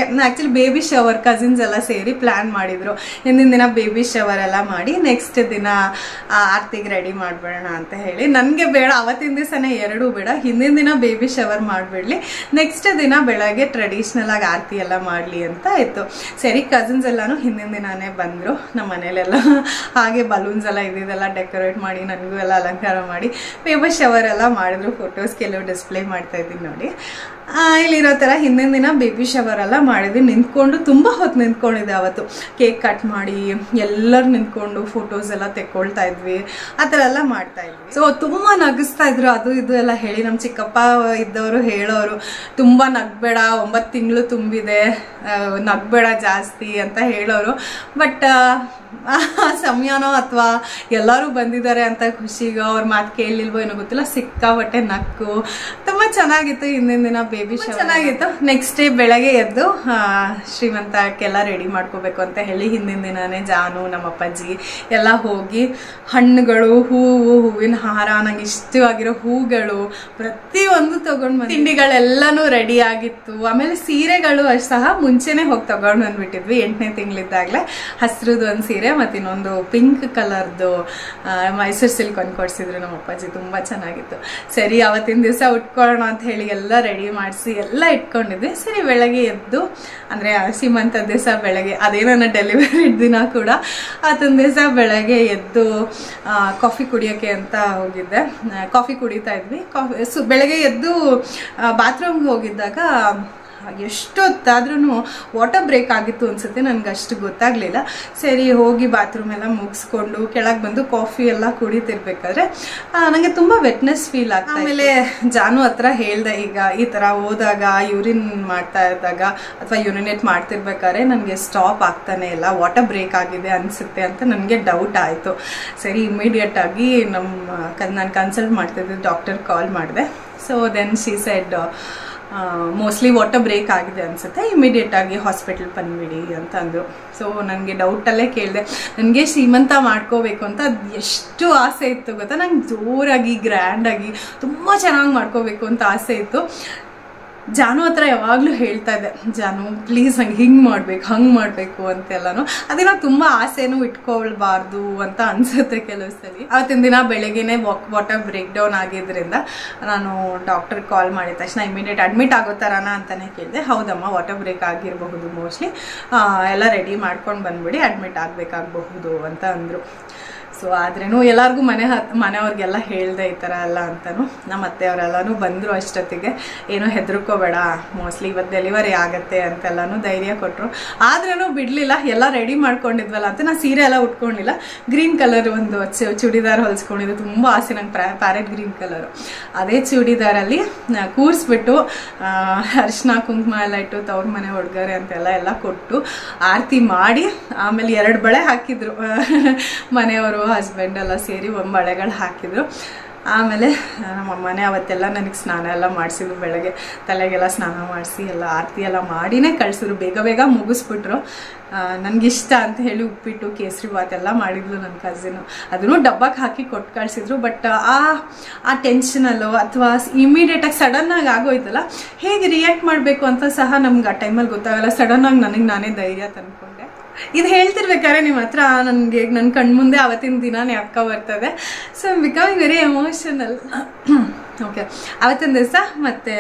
baby shower cousins ಎಲ್ಲ ಸೇರಿ ಪ್ಲ್ಯಾನ್ ಮಾಡಿದರು, ಹಿಂದಿನ ದಿನ ಬೇಬಿ ಶವರ್ ಎಲ್ಲ ಮಾಡಿ ನೆಕ್ಸ್ಟ್ ದಿನ ಆರ್ತಿಗೆ ರೆಡಿ ಮಾಡ್ಬೇಡ ಅಂತ ಹೇಳಿ. ನನಗೆ ಬೇಡ, ಅವತ್ತಿನ ದಿವಸನೇ 2 ಬೇಡ, ಹಿಂದಿನ ದಿನ ಬೇಬಿ ಶವರ್ ಮಾಡಿಬಿಡ್ಲಿ, ನೆಕ್ಸ್ಟ್ ದಿನ ಬೆಳಗ್ಗೆ ಟ್ರೆಡಿಷ್ನಲ್ ಆಗಿ ಆರತಿ ಎಲ್ಲ ಮಾಡಲಿ ಅಂತ ಇತ್ತು. ಸರಿ, ಕಸಿನ್ಸ್ ಎಲ್ಲಾನು ಹಿಂದಿನ ದಿನಾನೇ ಬಂದರು. ನಮ್ಮ ಮನೇಲೆಲ್ಲ ಹಾಗೆ ಬಲೂನ್ಸ್ ಎಲ್ಲ ಇದೆಲ್ಲ ಡೆಕೋರೇಟ್ ಮಾಡಿ, ನನಗೂ ಎಲ್ಲ ಅಲಂಕಾರ ಮಾಡಿ ಬೇಬಿ ಶವರ್ ಎಲ್ಲ ಮಾಡಿದ್ರು. ಫೋಟೋಸ್ ಕೆಲವು ಡಿಸ್ಪ್ಲೇ ಮಾಡ್ತಾ ಇದ್ದೀನಿ ನೋಡಿ. ಇಲ್ಲಿರೋ ಥರ ಹಿಂದಿನ ದಿನ ಬೇಬಿ ಶವರ್ ಎಲ್ಲ ಮಾಡಿದ್ವಿ. ನಿಂತ್ಕೊಂಡು ತುಂಬ ಹೊತ್ತು ನಿಂತ್ಕೊಂಡಿದ್ದೆ ಅವತ್ತು, ಕೇಕ್ ಕಟ್ ಮಾಡಿ ಎಲ್ಲರೂ ನಿಂತ್ಕೊಂಡು ಫೋಟೋಸ್ ಎಲ್ಲ ತೆಕ್ಕೊಳ್ತಾ ಇದ್ವಿ, ಆ ಥರ ಎಲ್ಲ ಮಾಡ್ತಾ ಇದ್ವಿ. ಸೊ ತುಂಬ ನಗಿಸ್ತಾ ಇದ್ರು, ಅದು ಇದು ಎಲ್ಲ ಹೇಳಿ. ನಮ್ಮ ಚಿಕ್ಕಪ್ಪ ಇದ್ದವರು ಹೇಳೋರು, ತುಂಬ ನಗ್ಬೇಡ, 9 ತಿಂಗಳು ತುಂಬಿದೆ, ನಗ್ಬೇಡ ಜಾಸ್ತಿ ಅಂತ ಹೇಳೋರು. ಬಟ್ ಸಮಯನೋ ಅಥವಾ ಎಲ್ಲರೂ ಬಂದಿದ್ದಾರೆ ಅಂತ ಖುಷಿಗೋ ಅವ್ರ ಮಾತು ಕೇಳಲಿಲ್ವೋ ಏನೋ ಗೊತ್ತಿಲ್ಲ, ಸಿಕ್ಕಾಬಟ್ಟೆ ನಕ್ಕು, ತುಂಬ ಚೆನ್ನಾಗಿತ್ತು. ಹಿಂದಿನ ದಿನ ಬೇಬಿ ಶವರ್ ಚೆನ್ನಾಗಿತ್ತು. ನೆಕ್ಸ್ಟ್ ಡೇ ಬೆಳಗ್ಗೆ ಎದ್ದು ಶ್ರೀಮಂತಕ್ಕೆಲ್ಲ ರೆಡಿ ಮಾಡ್ಕೋಬೇಕು ಅಂತ ಹೇಳಿ ಹಿಂದಿನ ದಿನನೇ ಜಾನು ನಮ್ಮ ಅಪ್ಪಾಜಿ ಎಲ್ಲ ಹೋಗಿ ಹಣ್ಣುಗಳು, ಹೂವಿನ ಹಾರ, ನಂಗೆ ಇಷ್ಟವಾಗಿರೋ ಹೂಗಳು ಪ್ರತಿಯೊಂದು ತಗೊಂಡು ತಿಂಡಿಗಳೆಲ್ಲನೂ ರೆಡಿ ಆಗಿತ್ತು. ಆಮೇಲೆ ಸೀರೆಗಳು ಸಹ ಮುಂಚೆನೆ ಹೋಗಿ ತಗೊಂಡು ಬಂದ್ಬಿಟ್ಟಿದ್ವಿ. 8ನೇ ತಿಂಗಳಿದ್ದಾಗಲೇ ಹಸಿರುದು ಒಂದು ಸೀರೆ ಮತ್ತು ಇನ್ನೊಂದು ಪಿಂಕ್ ಕಲರ್ದು ಮೈಸೂರು ಸಿಲ್ಕ್ ಒಂದು ಕೊಡಿಸಿದ್ರು ನಮ್ಮ ಅಪ್ಪಾಜಿ, ತುಂಬ ಚೆನ್ನಾಗಿತ್ತು. ಸರಿ, ಅವತ್ತಿನ ದಿವಸ ಉಟ್ಕೊಳ್ಳೋಣ ಅಂತ ಹೇಳಿ ಎಲ್ಲ ರೆಡಿ ಮಾಡಿಸಿ ಎಲ್ಲ ಇಟ್ಕೊಂಡಿದ್ವಿ. ಸರಿ, ಬೆಳಗ್ಗೆ ಎದ್ದು, ಅಂದರೆ ಸೀಮಂತ ದಿವಸ ಬೆಳಗ್ಗೆ, ಅದೇ ನನ್ನ ಡೆಲಿವರಿ ದಿನ ಕೂಡ, ಅವತ್ತೊಂದು ದಿವಸ ಬೆಳಗ್ಗೆ ಎದ್ದು ಕಾಫಿ ಕುಡಿಯೋಕ್ಕೆ ಅಂತ ಹೋಗಿದ್ದೆ. ಕಾಫಿ ಕುಡಿತಾ ಇದ್ವಿ. ಬೆಳಗ್ಗೆ ಎದ್ದು ಬಾತ್ರೂಮ್ಗೆ ಹೋಗಿದ್ದಾಗ ಎಷ್ಟೊತ್ತಾದ್ರೂ ವಾಟರ್ ಬ್ರೇಕ್ ಆಗಿತ್ತು ಅನ್ಸುತ್ತೆ, ನನಗೆ ಅಷ್ಟು ಗೊತ್ತಾಗಲಿಲ್ಲ. ಸರಿ, ಹೋಗಿ ಬಾತ್ರೂಮ್ ಎಲ್ಲ ಮುಗಿಸ್ಕೊಂಡು ಕೆಳಗೆ ಬಂದು ಕಾಫಿ ಎಲ್ಲ ಕುಡಿತಿರ್ಬೇಕಾದ್ರೆ ನನಗೆ ತುಂಬ ವೆಟ್ನೆಸ್ ಫೀಲ್ ಆಗ್ತಾ. ಆಮೇಲೆ ಜಾನು ಹತ್ರ ಹೇಳ್ದೆ, ಈಗ ಈ ಥರ ಹೋದಾಗ ಯೂರಿನ್ ಮಾಡ್ತಾ ಇದ್ದಾಗ ಅಥವಾ ಯೂರಿನೇಟ್ ಮಾಡ್ತಿರ್ಬೇಕಾದ್ರೆ ನನಗೆ ಸ್ಟಾಪ್ ಆಗ್ತಾನೆ ಇಲ್ಲ, ವಾಟರ್ ಬ್ರೇಕ್ ಆಗಿದೆ ಅನಿಸುತ್ತೆ ಅಂತ ನನಗೆ ಡೌಟ್ ಆಯಿತು. ಸರಿ, ಇಮಿಡಿಯೇಟಾಗಿ ನಾನು ಕನ್ಸಲ್ಟ್ ಮಾಡ್ತಿದ್ದೆ ಡಾಕ್ಟರ್ ಕಾಲ್ ಮಾಡಿದೆ. So then she said mostly water break ಆಗಿದೆ ಅನಿಸುತ್ತೆ, ಇಮಿಡಿಯೇಟಾಗಿ ಹಾಸ್ಪಿಟಲ್ ಬಂದುಬಿಡಿ ಅಂತ ಅಂದರು. ಸೊ ನನಗೆ ಡೌಟಲ್ಲೇ ಕೇಳಿದೆ, ನನಗೆ ಶ್ರೀಮಂತ ಮಾಡ್ಕೋಬೇಕು ಅಂತ ಎಷ್ಟು ಆಸೆ ಇತ್ತು ಗೊತ್ತಾ, ನಂಗೆ ಜೋರಾಗಿ ಗ್ರ್ಯಾಂಡಾಗಿ ತುಂಬ ಚೆನ್ನಾಗಿ ಮಾಡ್ಕೋಬೇಕು ಅಂತ ಆಸೆ ಇತ್ತು. ಜಾನು ಹತ್ರ ಯಾವಾಗಲೂ ಹೇಳ್ತಾ ಇದ್ದೆ, ಜಾನು ಪ್ಲೀಸ್ ನಂಗೆ ಹಿಂಗೆ ಮಾಡಬೇಕು ಹಂಗೆ ಮಾಡಬೇಕು ಅಂತೆಲ್ಲನೂ. ಅದೇನೋ ತುಂಬ ಆಸೆನೂ ಇಟ್ಕೊಳ್ಬಾರ್ದು ಅಂತ ಅನಿಸುತ್ತೆ ಕೆಲವು ಸಲ. ಅವತ್ತಿನ ದಿನ ಬೆಳಗ್ಗೆನೇ ವಾಟರ್ ಬ್ರೇಕ್ ಡೌನ್ ಆಗಿದ್ದರಿಂದ ನಾನು ಡಾಕ್ಟರ್ ಕಾಲ್ ಮಾಡಿದ ತಕ್ಷಣ ಇಮಿಡಿಯೇಟ್ ಅಡ್ಮಿಟ್ ಆಗೋ ಥರನ ಅಂತಲೇ ಕೇಳಿದೆ. ಹೌದಮ್ಮ, ವಾಟರ್ ಬ್ರೇಕ್ ಆಗಿರಬಹುದು ಮೋಸ್ಟ್ಲಿ, ಎಲ್ಲ ರೆಡಿ ಮಾಡ್ಕೊಂಡು ಬಂದುಬಿಡಿ, ಅಡ್ಮಿಟ್ ಆಗಬೇಕಾಗಬಹುದು ಅಂತ ಅಂದರು. ಸೊ ಆದ್ರೂ ಎಲ್ಲರಿಗೂ ಮನೆಯವ್ರಿಗೆಲ್ಲ ಹೇಳಿದೆ ಈ ಥರ ಎಲ್ಲ ಅಂತಲೂ. ನಮ್ಮ ಅತ್ತೆಯವರೆಲ್ಲನೂ ಬಂದರು ಅಷ್ಟೊತ್ತಿಗೆ, ಏನೋ ಹೆದರ್ಕೋಬೇಡ, ಮೋಸ್ಟ್ಲಿ ಇವತ್ತು ಡೆಲಿವರಿ ಆಗುತ್ತೆ ಅಂತೆಲ್ಲನೂ ಧೈರ್ಯ ಕೊಟ್ಟರು. ಆದ್ರೂ ಬಿಡಲಿಲ್ಲ, ಎಲ್ಲ ರೆಡಿ ಮಾಡ್ಕೊಂಡಿದ್ವಲ್ಲ ಅಂತ. ನಾನು ಸೀರೆ ಎಲ್ಲ ಉಟ್ಕೊಂಡಿಲ್ಲ, ಗ್ರೀನ್ ಕಲರ್ ಒಂದು ಚೂಡಿದಾರ್ ಹೊಲಿಸ್ಕೊಂಡಿದ್ದು, ತುಂಬ ಆಸೆ ನಂಗೆ, ಪ್ಯಾರೆಟ್ ಗ್ರೀನ್ ಕಲರು. ಅದೇ ಚೂಡಿದಾರಲ್ಲಿ ಕೂರಿಸ್ಬಿಟ್ಟು ಅರಿಶಿನ ಕುಂಕುಮ ಎಲ್ಲ ಇಟ್ಟು ತವ್ರ ಮನೆ ಹುಡುಗರೆ ಅಂತೆಲ್ಲ ಕೊಟ್ಟು ಆರತಿ ಮಾಡಿ, ಆಮೇಲೆ 2 ಬಳೆ ಹಾಕಿದ್ರು ಮನೆಯವರು ಹಸ್ಬೆಂಡ್ ಎಲ್ಲ ಸೇರಿ, 1 ಬಳೆಗಳು ಹಾಕಿದ್ರು. ಆಮೇಲೆ ನಮ್ಮಮ್ಮನೇ ಅವತ್ತೆಲ್ಲ ನನಗೆ ಸ್ನಾನ ಎಲ್ಲ ಮಾಡಿಸಿದ್ರು, ಬೆಳಗ್ಗೆ ತಲೆಗೆಲ್ಲ ಸ್ನಾನ ಮಾಡಿಸಿ ಎಲ್ಲ ಆರತಿ ಎಲ್ಲ ಮಾಡಿನೇ ಕಳಿಸಿದ್ರು, ಬೇಗ ಬೇಗ ಮುಗಿಸ್ಬಿಟ್ರು. ನನಗಿಷ್ಟ ಅಂತ ಹೇಳಿ ಉಪ್ಪಿಟ್ಟು ಕೇಸರಿ ಬಾತ್ ಎಲ್ಲ ಮಾಡಿದ್ಲು ನನ್ನ ಕಸಿನು, ಅದನ್ನು ಡಬ್ಬಕ್ಕೆ ಹಾಕಿ ಕೊಟ್ಟು ಕಳಿಸಿದ್ರು. ಬಟ್ ಆ ಟೆನ್ಷನಲ್ಲೋ ಅಥವಾ ಇಮಿಡಿಯೇಟಾಗಿ ಸಡನ್ನಾಗಿ ಆಗೋಯ್ತಲ್ಲ, ಹೇಗೆ ರಿಯಾಕ್ಟ್ ಮಾಡಬೇಕು ಅಂತ ಸಹ ನಮ್ಗೆ ಆ ಟೈಮಲ್ಲಿ ಗೊತ್ತಾಗಲ್ಲ. ಸಡನ್ನಾಗಿ ನನಗೆ ನಾನೇ ಧೈರ್ಯ ತಂದ್ಕೊಂಡೆ. ಇದು ಹೇಳ್ತಿರ್ಬೇಕಾದ್ರೆ ನಿಮ್ಮ ಹತ್ರ ನನಗೆ ನನ್ನ ಕಣ್ಮುಂದೆ ಅವತ್ತಿನ ದಿನ ಜ್ಞಾಪಕ ಬರ್ತದೆ. So I am becoming very emotional. Okay, ಅವತ್ತಿನ ದಿವಸ ಮತ್ತು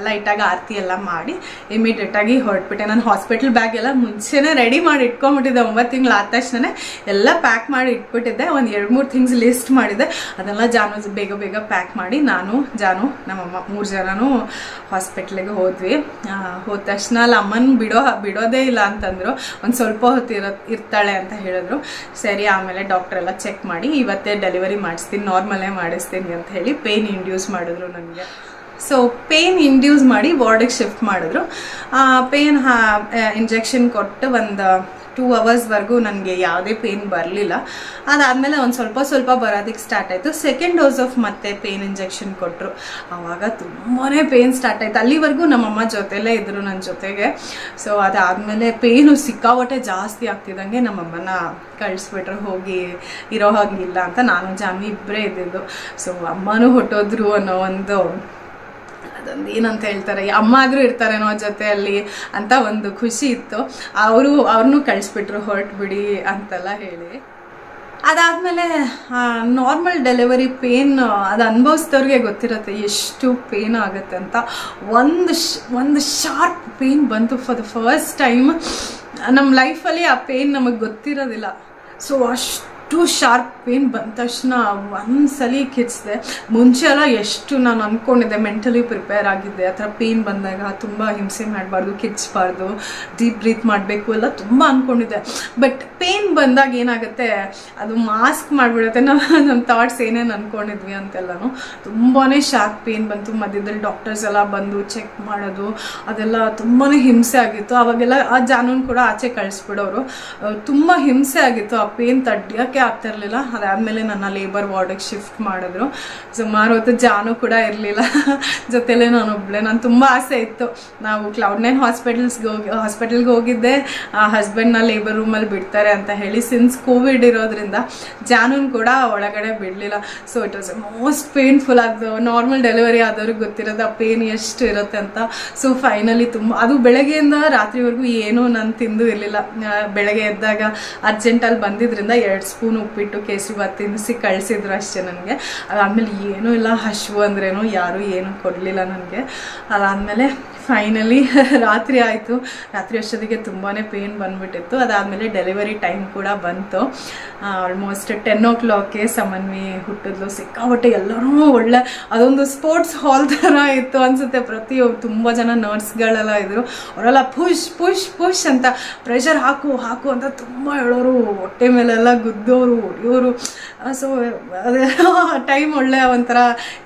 ಲೈಟಾಗಿ ಆರತಿ ಎಲ್ಲ ಮಾಡಿ ಇಮಿಡಿಯೇಟಾಗಿ ಹೊರಟ್ಬಿಟ್ಟೆ. ನಾನು ಹಾಸ್ಪಿಟಲ್ ಬ್ಯಾಗ್ ಎಲ್ಲ ಮುಂಚೆನೇ ರೆಡಿ ಮಾಡಿ ಇಟ್ಕೊಂಡ್ಬಿಟ್ಟಿದ್ದೆ. 9 ತಿಂಗಳು ಆದ ತಕ್ಷಣ ಎಲ್ಲ ಪ್ಯಾಕ್ ಮಾಡಿ ಇಟ್ಬಿಟ್ಟಿದ್ದೆ. ಒಂದು 2-3 ಥಿಂಗ್ಸ್ ಲಿಸ್ಟ್ ಮಾಡಿದ್ದೆ, ಅದೆಲ್ಲ ಜಾನು ಬೇಗ ಬೇಗ ಪ್ಯಾಕ್ ಮಾಡಿ ನಾನು ಜಾನು ನಮ್ಮಮ್ಮ 3 ಜನನೂ ಹಾಸ್ಪಿಟ್ಲಿಗೆ ಹೋದ್ವಿ. ಹೋದ ತಕ್ಷಣ ಅಲ್ಲಿ ಅಮ್ಮನ ಬಿಡೋದೇ ಇಲ್ಲ ಅಂತಂದರು. ಒಂದು ಸ್ವಲ್ಪ ಹೊತ್ತು ಇರ್ತಾಳೆ ಅಂತ ಹೇಳಿದ್ರು. ಸರಿ, ಆಮೇಲೆ ಡಾಕ್ಟರ್ ಎಲ್ಲ ಚೆಕ್ ಮಾಡಿ ಇವತ್ತೇ ಡೆಲಿವರಿ ಮಾಡಿಸ್ತೀನಿ, ನಾರ್ಮಲೇ ಮಾಡಿಸ್ತೀನಿ ಅಂತ ಹೇಳಿ ಪೇಯ್ನ್ ಇಂಡ್ಯೂಸ್ ಮಾಡಿದ್ರು ನನಗೆ. ಸೊ ಪೇಯ್ನ್ ಇಂಡ್ಯೂಸ್ ಮಾಡಿ ವಾರ್ಡಿಗೆ ಶಿಫ್ಟ್ ಮಾಡಿದ್ರು. ಪೇಯ್ನ್ ಇಂಜೆಕ್ಷನ್ ಕೊಟ್ಟು ಒಂದು 2 ಅವರ್ಸ್ವರೆಗೂ ನನಗೆ ಯಾವುದೇ ಪೇಯ್ನ್ ಬರಲಿಲ್ಲ. ಅದಾದಮೇಲೆ ಒಂದು ಸ್ವಲ್ಪ ಬರೋದಕ್ಕೆ ಸ್ಟಾರ್ಟ್ ಆಯಿತು. ಸೆಕೆಂಡ್ ಡೋಸ್ ಆಫ್ ಮತ್ತೆ ಪೇಯ್ನ್ ಇಂಜೆಕ್ಷನ್ ಕೊಟ್ಟರು. ಆವಾಗ ತುಂಬಾ ಪೇಯ್ನ್ ಸ್ಟಾರ್ಟ್ ಆಯಿತು. ಅಲ್ಲಿವರೆಗೂ ನಮ್ಮಮ್ಮ ಜೊತೆಲೇ ಇದ್ದರು ನನ್ನ ಜೊತೆಗೆ. ಸೊ ಅದಾದಮೇಲೆ ಪೇಯ್ನು ಸಿಕ್ಕಾಪಟ್ಟೆ ಜಾಸ್ತಿ ಆಗ್ತಿದ್ದಂಗೆ ನಮ್ಮಮ್ಮನ ಕಳಿಸ್ಬಿಟ್ರು, ಹೋಗಿ ಇರೋ ಹಾಗಿಲ್ಲ ಅಂತ. ನಾನು ಜಾನ್ವಿ ಇಬ್ಬರೇ ಇದ್ದಿದ್ದು. ಸೊ ಅಮ್ಮನೂ ಹೊಟ್ಟೋದ್ರು ಅನ್ನೋ ಒಂದು ಅದೊಂದು ಏನಂತ ಹೇಳ್ತಾರೆ, ಅಮ್ಮ ಆದರೂ ಇರ್ತಾರೇನೋ ಜೊತೆಯಲ್ಲಿ ಅಂತ ಒಂದು ಖುಷಿ ಇತ್ತು. ಅವ್ರನ್ನೂ ಕಳಿಸ್ಬಿಟ್ರು, ಹೊರಟ್ಬಿಡಿ ಅಂತೆಲ್ಲ ಹೇಳಿ. ಅದಾದಮೇಲೆ ನಾರ್ಮಲ್ ಡೆಲಿವರಿ ಪೇನ್ ಅದು ಅನುಭವಿಸಿದವ್ರಿಗೆ ಗೊತ್ತಿರುತ್ತೆ ಎಷ್ಟು ಪೇನ್ ಆಗುತ್ತೆ ಅಂತ. ಒಂದು ಶಾರ್ಪ್ ಪೇನ್ ಬಂತು ಫಾರ್ ದ ಫಸ್ಟ್ ಟೈಮ್ ನಮ್ಮ ಲೈಫಲ್ಲಿ. ಆ ಪೇನ್ ನಮಗೆ ಗೊತ್ತಿರೋದಿಲ್ಲ. ಸೊ ಅಷ್ಟು ಶಾರ್ಪ್ ಪೇನ್ ಬಂದ ತಕ್ಷಣ ಒಂದ್ಸಲಿ ಕಿಚ್ಚಿದೆ. ಮುಂಚೆ ಎಲ್ಲ ಎಷ್ಟು ನಾನು ಅಂದ್ಕೊಂಡಿದ್ದೆ, ಮೆಂಟಲಿ ಪ್ರಿಪೇರ್ ಆಗಿದ್ದೆ. ಆ ಥರ ಪೇನ್ ಬಂದಾಗ ತುಂಬ ಹಿಂಸೆ ಮಾಡಬಾರ್ದು, ಕಿಚ್ಚಬಾರ್ದು, ಡೀಪ್ ಬ್ರೀತ್ ಮಾಡಬೇಕು ಎಲ್ಲ ತುಂಬ ಅಂದ್ಕೊಂಡಿದ್ದೆ. ಬಟ್ ಪೇನ್ ಬಂದಾಗ ಏನಾಗುತ್ತೆ, ಅದು ಮಾಸ್ಕ್ ಮಾಡಿಬಿಡುತ್ತೆ ನಮ್ಮ ಥಾಟ್ಸ್ ಏನೇನು ಅಂದ್ಕೊಂಡಿದ್ವಿ ಅಂತೆಲ್ಲನೂ. ತುಂಬಾ ಶಾರ್ಪ್ ಪೇನ್ ಬಂತು. ಮಧ್ಯದಲ್ಲಿ ಡಾಕ್ಟರ್ಸ್ ಎಲ್ಲ ಬಂದು ಚೆಕ್ ಮಾಡೋದು ಅದೆಲ್ಲ ತುಂಬಾ ಹಿಂಸೆ ಆಗಿತ್ತು. ಅವಾಗೆಲ್ಲ ಆ ಜಾನೂನ್ ಕೂಡ ಆಚೆ ಕಳಿಸ್ಬಿಡೋರು. ತುಂಬ ಹಿಂಸೆ ಆಗಿತ್ತು. ಆ ಪೇನ್ ತಡ್ಯೋಕ್ಕೆ ಆಗ್ತಿರ್ಲಿಲ್ಲ. ಅದಾದಮೇಲೆ ನನ್ನ ಲೇಬರ್ ವಾರ್ಡಿಗೆ ಶಿಫ್ಟ್ ಮಾಡಿದ್ರು. ಸುಮಾರು ಹೊತ್ತು ಜಾನು ಕೂಡ ಇರಲಿಲ್ಲ, ಜೊತೆಲೇ ನಾನೊಬ್ಳೆ. ನಾನು ತುಂಬ ಆಸೆ ಇತ್ತು, ನಾವು Cloud9 ಹಾಸ್ಪಿಟಲ್ಗೆ ಹೋಗಿದ್ದೆ, ಹಸ್ಬೆಂಡ್ನ ಲೇಬರ್ ರೂಮಲ್ಲಿ ಬಿಡ್ತಾರೆ ಅಂತ ಹೇಳಿ. ಸಿನ್ಸ್ ಕೋವಿಡ್ ಇರೋದ್ರಿಂದ ಜಾನೂನ್ ಕೂಡ ಒಳಗಡೆ ಬಿಡಲಿಲ್ಲ. So it was most painful. ಅದು ನಾರ್ಮಲ್ ಡೆಲಿವರಿ ಆದವ್ರಿಗೆ ಗೊತ್ತಿರೋದು ಆ ಪೇನ್ ಎಷ್ಟು ಇರುತ್ತೆ ಅಂತ. ಸೊ ಫೈನಲಿ ಅದು ಬೆಳಗ್ಗೆಯಿಂದ ರಾತ್ರಿವರೆಗೂ ಏನೂ ನಾನು ತಿಂದು ಇರಲಿಲ್ಲ. ಬೆಳಗ್ಗೆ ಎದ್ದಾಗ ಅರ್ಜೆಂಟಲ್ಲಿ ಬಂದಿದ್ರಿಂದ 2 ಸ್ಪೂನ್ ಉಪ್ಪಿಟ್ಟು ಕೇಸರಿ ಬಾತ್ ತಿನ್ನಿಸಿ ಕಳಿಸಿದ್ರು ಅಷ್ಟೇ ನನಗೆ. ಅದಾದಮೇಲೆ ಏನೂ ಇಲ್ಲ, ಹಶ್ವು ಅಂದ್ರೇನು ಯಾರೂ ಏನೂ ಕೊಡಲಿಲ್ಲ ನನಗೆ. ಅದಾದಮೇಲೆ ಫೈನಲಿ ರಾತ್ರಿ ಆಯಿತು. ರಾತ್ರಿ ಅಷ್ಟೊತ್ತಿಗೆ ತುಂಬಾ ಪೇನ್ ಬಂದುಬಿಟ್ಟಿತ್ತು. ಅದಾದಮೇಲೆ ಡೆಲಿವರಿ ಟೈಮ್ ಕೂಡ ಬಂತು. ಆಲ್ಮೋಸ್ಟ್ 10 o'clockಗೆ ಸಮನ್ವಿ ಹುಟ್ಟಿದ್ಲು. ಸಿಕ್ಕಾಪಟ್ಟೆ ಎಲ್ಲರೂ ಒಳ್ಳೆ, ಅದೊಂದು ಸ್ಪೋರ್ಟ್ಸ್ ಹಾಲ್ ಥರ ಇತ್ತು ಅನಿಸುತ್ತೆ. ತುಂಬ ಜನ ನರ್ಸ್ಗಳೆಲ್ಲ ಇದ್ದರು. ಅವರೆಲ್ಲ ಪುಷ್ ಅಂತ ಪ್ರೆಷರ್ ಹಾಕು ಅಂತ ತುಂಬ ಹೇಳೋರು. ಹೊಟ್ಟೆ ಮೇಲೆಲ್ಲ ಗುದ್ದೋರು, ಹೊಡೆಯೋರು. ಸೊ ಅದೇ ಟೈಮ್ ಒಳ್ಳೆ ಒಂಥರ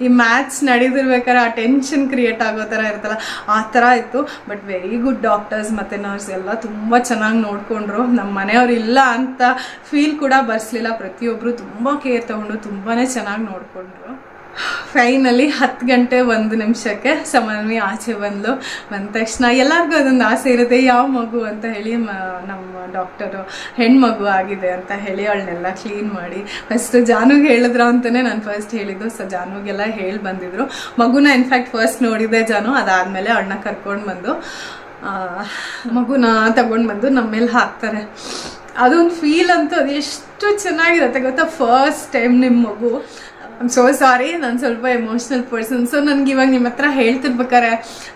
ಈ ಮ್ಯಾಚ್ ನಡೀತಿರ್ಬೇಕಾದ್ರೆ ಆ ಟೆನ್ಷನ್ ಕ್ರಿಯೇಟ್ ಆಗೋ ಥರ ಇರ್ತಲ್ಲ, ಆ ಥರ ಇತ್ತು. ಬಟ್ ವೆರಿ ಗುಡ್ ಡಾಕ್ಟರ್ಸ್ ಮತ್ತು ನರ್ಸ್ ಎಲ್ಲ ತುಂಬ ಚೆನ್ನಾಗಿ ನೋಡಿಕೊಂಡ್ರು. ನಮ್ಮ ಮನೆಯವ್ರು ಇಲ್ಲ ಅಂತ ಫೀಲ್ ಕೂಡ ಬರ್ಸಲಿಲ್ಲ. ಪ್ರತಿಯೊಬ್ಬರು ತುಂಬ ಕೇರ್ ತೊಗೊಂಡು ತುಂಬಾ ಚೆನ್ನಾಗಿ ನೋಡಿಕೊಂಡ್ರು. ಫೈನಲಿ 10 ಗಂಟೆ 1 ನಿಮಿಷಕ್ಕೆ ಸಮನ್ವಿ ಆಚೆ ಬಂದ ತಕ್ಷಣ ಎಲ್ಲರಿಗೂ ಅದೊಂದು ಆಸೆ ಇರುತ್ತೆ, ಯಾವ ಮಗು ಅಂತ ಹೇಳಿ. ನಮ್ಮ ಡಾಕ್ಟರು ಹೆಣ್ಮಗು ಆಗಿದೆ ಅಂತ ಹೇಳಿ ಅವಳನ್ನೆಲ್ಲ ಕ್ಲೀನ್ ಮಾಡಿ ಫಸ್ಟ್ ಜಾನುಗೆ ಹೇಳಿದ್ರು ಅಂತಲೇ ನಾನು ಫಸ್ಟ್ ಹೇಳಿದ್ದು. ಸೊ ಜಾನುಗೆಲ್ಲ ಹೇಳಿ ಬಂದಿದ್ರು. ಮಗುನ ಇನ್ಫ್ಯಾಕ್ಟ್ ಫಸ್ಟ್ ನೋಡಿದ್ದೆ ಜಾನು. ಅದಾದಮೇಲೆ ಅವಳನ್ನ ಕರ್ಕೊಂಡು ಬಂದು ಮಗುನ ತಗೊಂಡು ಬಂದು ನಮ್ಮ ಮೇಲೆ ಹಾಕ್ತಾರೆ. ಅದೊಂದು ಫೀಲ್ ಅಂತೂ ಅದು ಎಷ್ಟು ಚೆನ್ನಾಗಿರುತ್ತೆ ಗೊತ್ತಾ. ಫಸ್ಟ್ ಟೈಮ್ ನಿಮ್ಮ ಮಗು. ಐಮ್ ಸೋ ಸಾರಿ, ನಾನು ಸ್ವಲ್ಪ ಎಮೋಷ್ನಲ್ ಪರ್ಸನ್. ಸೊ ನನಗೆ ಇವಾಗ ನಿಮ್ಮ ಹತ್ರ ಹೇಳ್ತಿರ್ಬೇಕಾರೆ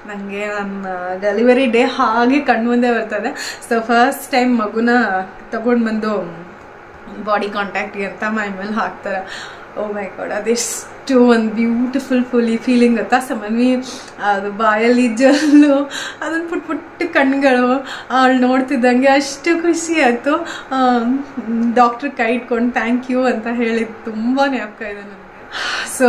ನನಗೆ ನನ್ನ ಡೆಲಿವರಿ ಡೇ ಹಾಗೆ ಕಣ್ಮುಂದೆ ಬರ್ತದೆ. ಸೊ ಫಸ್ಟ್ ಟೈಮ್ ಮಗುನ ತಗೊಂಡು ಬಂದು ಬಾಡಿ ಕಾಂಟ್ಯಾಕ್ಟ್ಗೆ ಅಂತ ಮೈ ಮೇಲೆ ಹಾಕ್ತಾರೆ. ಓ ಮೈ ಗಾಡ್, ಅದೆಷ್ಟು ಒಂದು ಬ್ಯೂಟಿಫುಲ್ ಫೀಲಿಂಗ್ ಗೊತ್ತಾ. ಸಮನ್ವಿ ಅದು ಬಾಯಲ್ಲಿ ಜಲ್ಲು, ಅದೊಂದು ಪುಟ್ಟ ಕಣ್ಗಳು ಅವಳು ನೋಡ್ತಿದ್ದಂಗೆ ಅಷ್ಟು ಖುಷಿ ಆಯಿತು. ಡಾಕ್ಟ್ರ್ ಕೈ ಇಟ್ಕೊಂಡು ಥ್ಯಾಂಕ್ ಯು ಅಂತ ಹೇಳಿದ್ದು ತುಂಬ ಜ್ಞಾಪಕ ಇದೆ ನನಗೆ. ಸೊ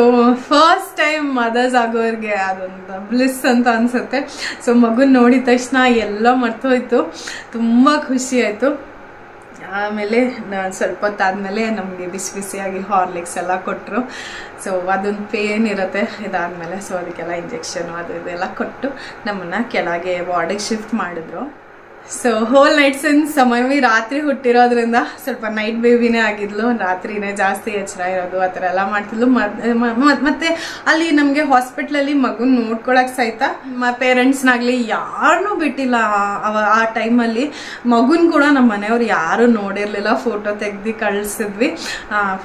ಫಸ್ಟ್ ಟೈಮ್ ಮದರ್ಸ್ ಆಗೋರಿಗೆ ಅದೊಂದು ಬ್ಲಿಸ್ ಅಂತ ಅನಿಸುತ್ತೆ. ಸೊ ಮಗುನ ನೋಡಿದ ತಕ್ಷಣ ಎಲ್ಲ ಮರ್ತೋಯ್ತು, ತುಂಬ ಖುಷಿ ಆಯಿತು. ಆಮೇಲೆ ಸ್ವಲ್ಪ ಹೊತ್ತಾದಮೇಲೆ ನಮಗೆ ಬಿಸಿಯಾಗಿ ಹಾರ್ಲಿಕ್ಸ್ ಎಲ್ಲ ಕೊಟ್ಟರು. ಸೊ ಅದೊಂದು ಪೇನ್ ಇರುತ್ತೆ ಇದಾದಮೇಲೆ. ಸೊ ಅದಕ್ಕೆಲ್ಲ ಇಂಜೆಕ್ಷನು ಅದು ಇದೆಲ್ಲ ಕೊಟ್ಟು ನಮ್ಮನ್ನು ಕೆಳಗೆ ವಾರ್ಡಿಗೆ ಶಿಫ್ಟ್ ಮಾಡಿದ್ರು. So hole night since Samanvi ರಾತ್ರಿ ಹುಟ್ಟಿರೋದ್ರಿಂದ ಸ್ವಲ್ಪ ನೈಟ್ ಬೇಬಿನೇ ಆಗಿದ್ಲು, ರಾತ್ರಿನೇ ಜಾಸ್ತಿ ಎಚ್ಚರ ಇರೋದು ಆ ಥರ ಎಲ್ಲ ಮಾಡ್ತಿದ್ಲು. ಮತ್ತೆ ಅಲ್ಲಿ ನಮಗೆ ಹಾಸ್ಪಿಟ್ಲಲ್ಲಿ ಮಗುನ ನೋಡ್ಕೊಳಕ್ ಸಹಿತ ಪೇರೆಂಟ್ಸ್ನಾಗ್ಲಿ ಯಾರನ್ನೂ ಬಿಟ್ಟಿಲ್ಲ. ಆ ಟೈಮಲ್ಲಿ ಮಗುನ್ ಕೂಡ ನಮ್ಮ ಮನೆಯವ್ರು ಯಾರು ನೋಡಿರ್ಲಿಲ್ಲ. ಫೋಟೋ ತೆಗ್ದು ಕಳಿಸಿದ್ವಿ,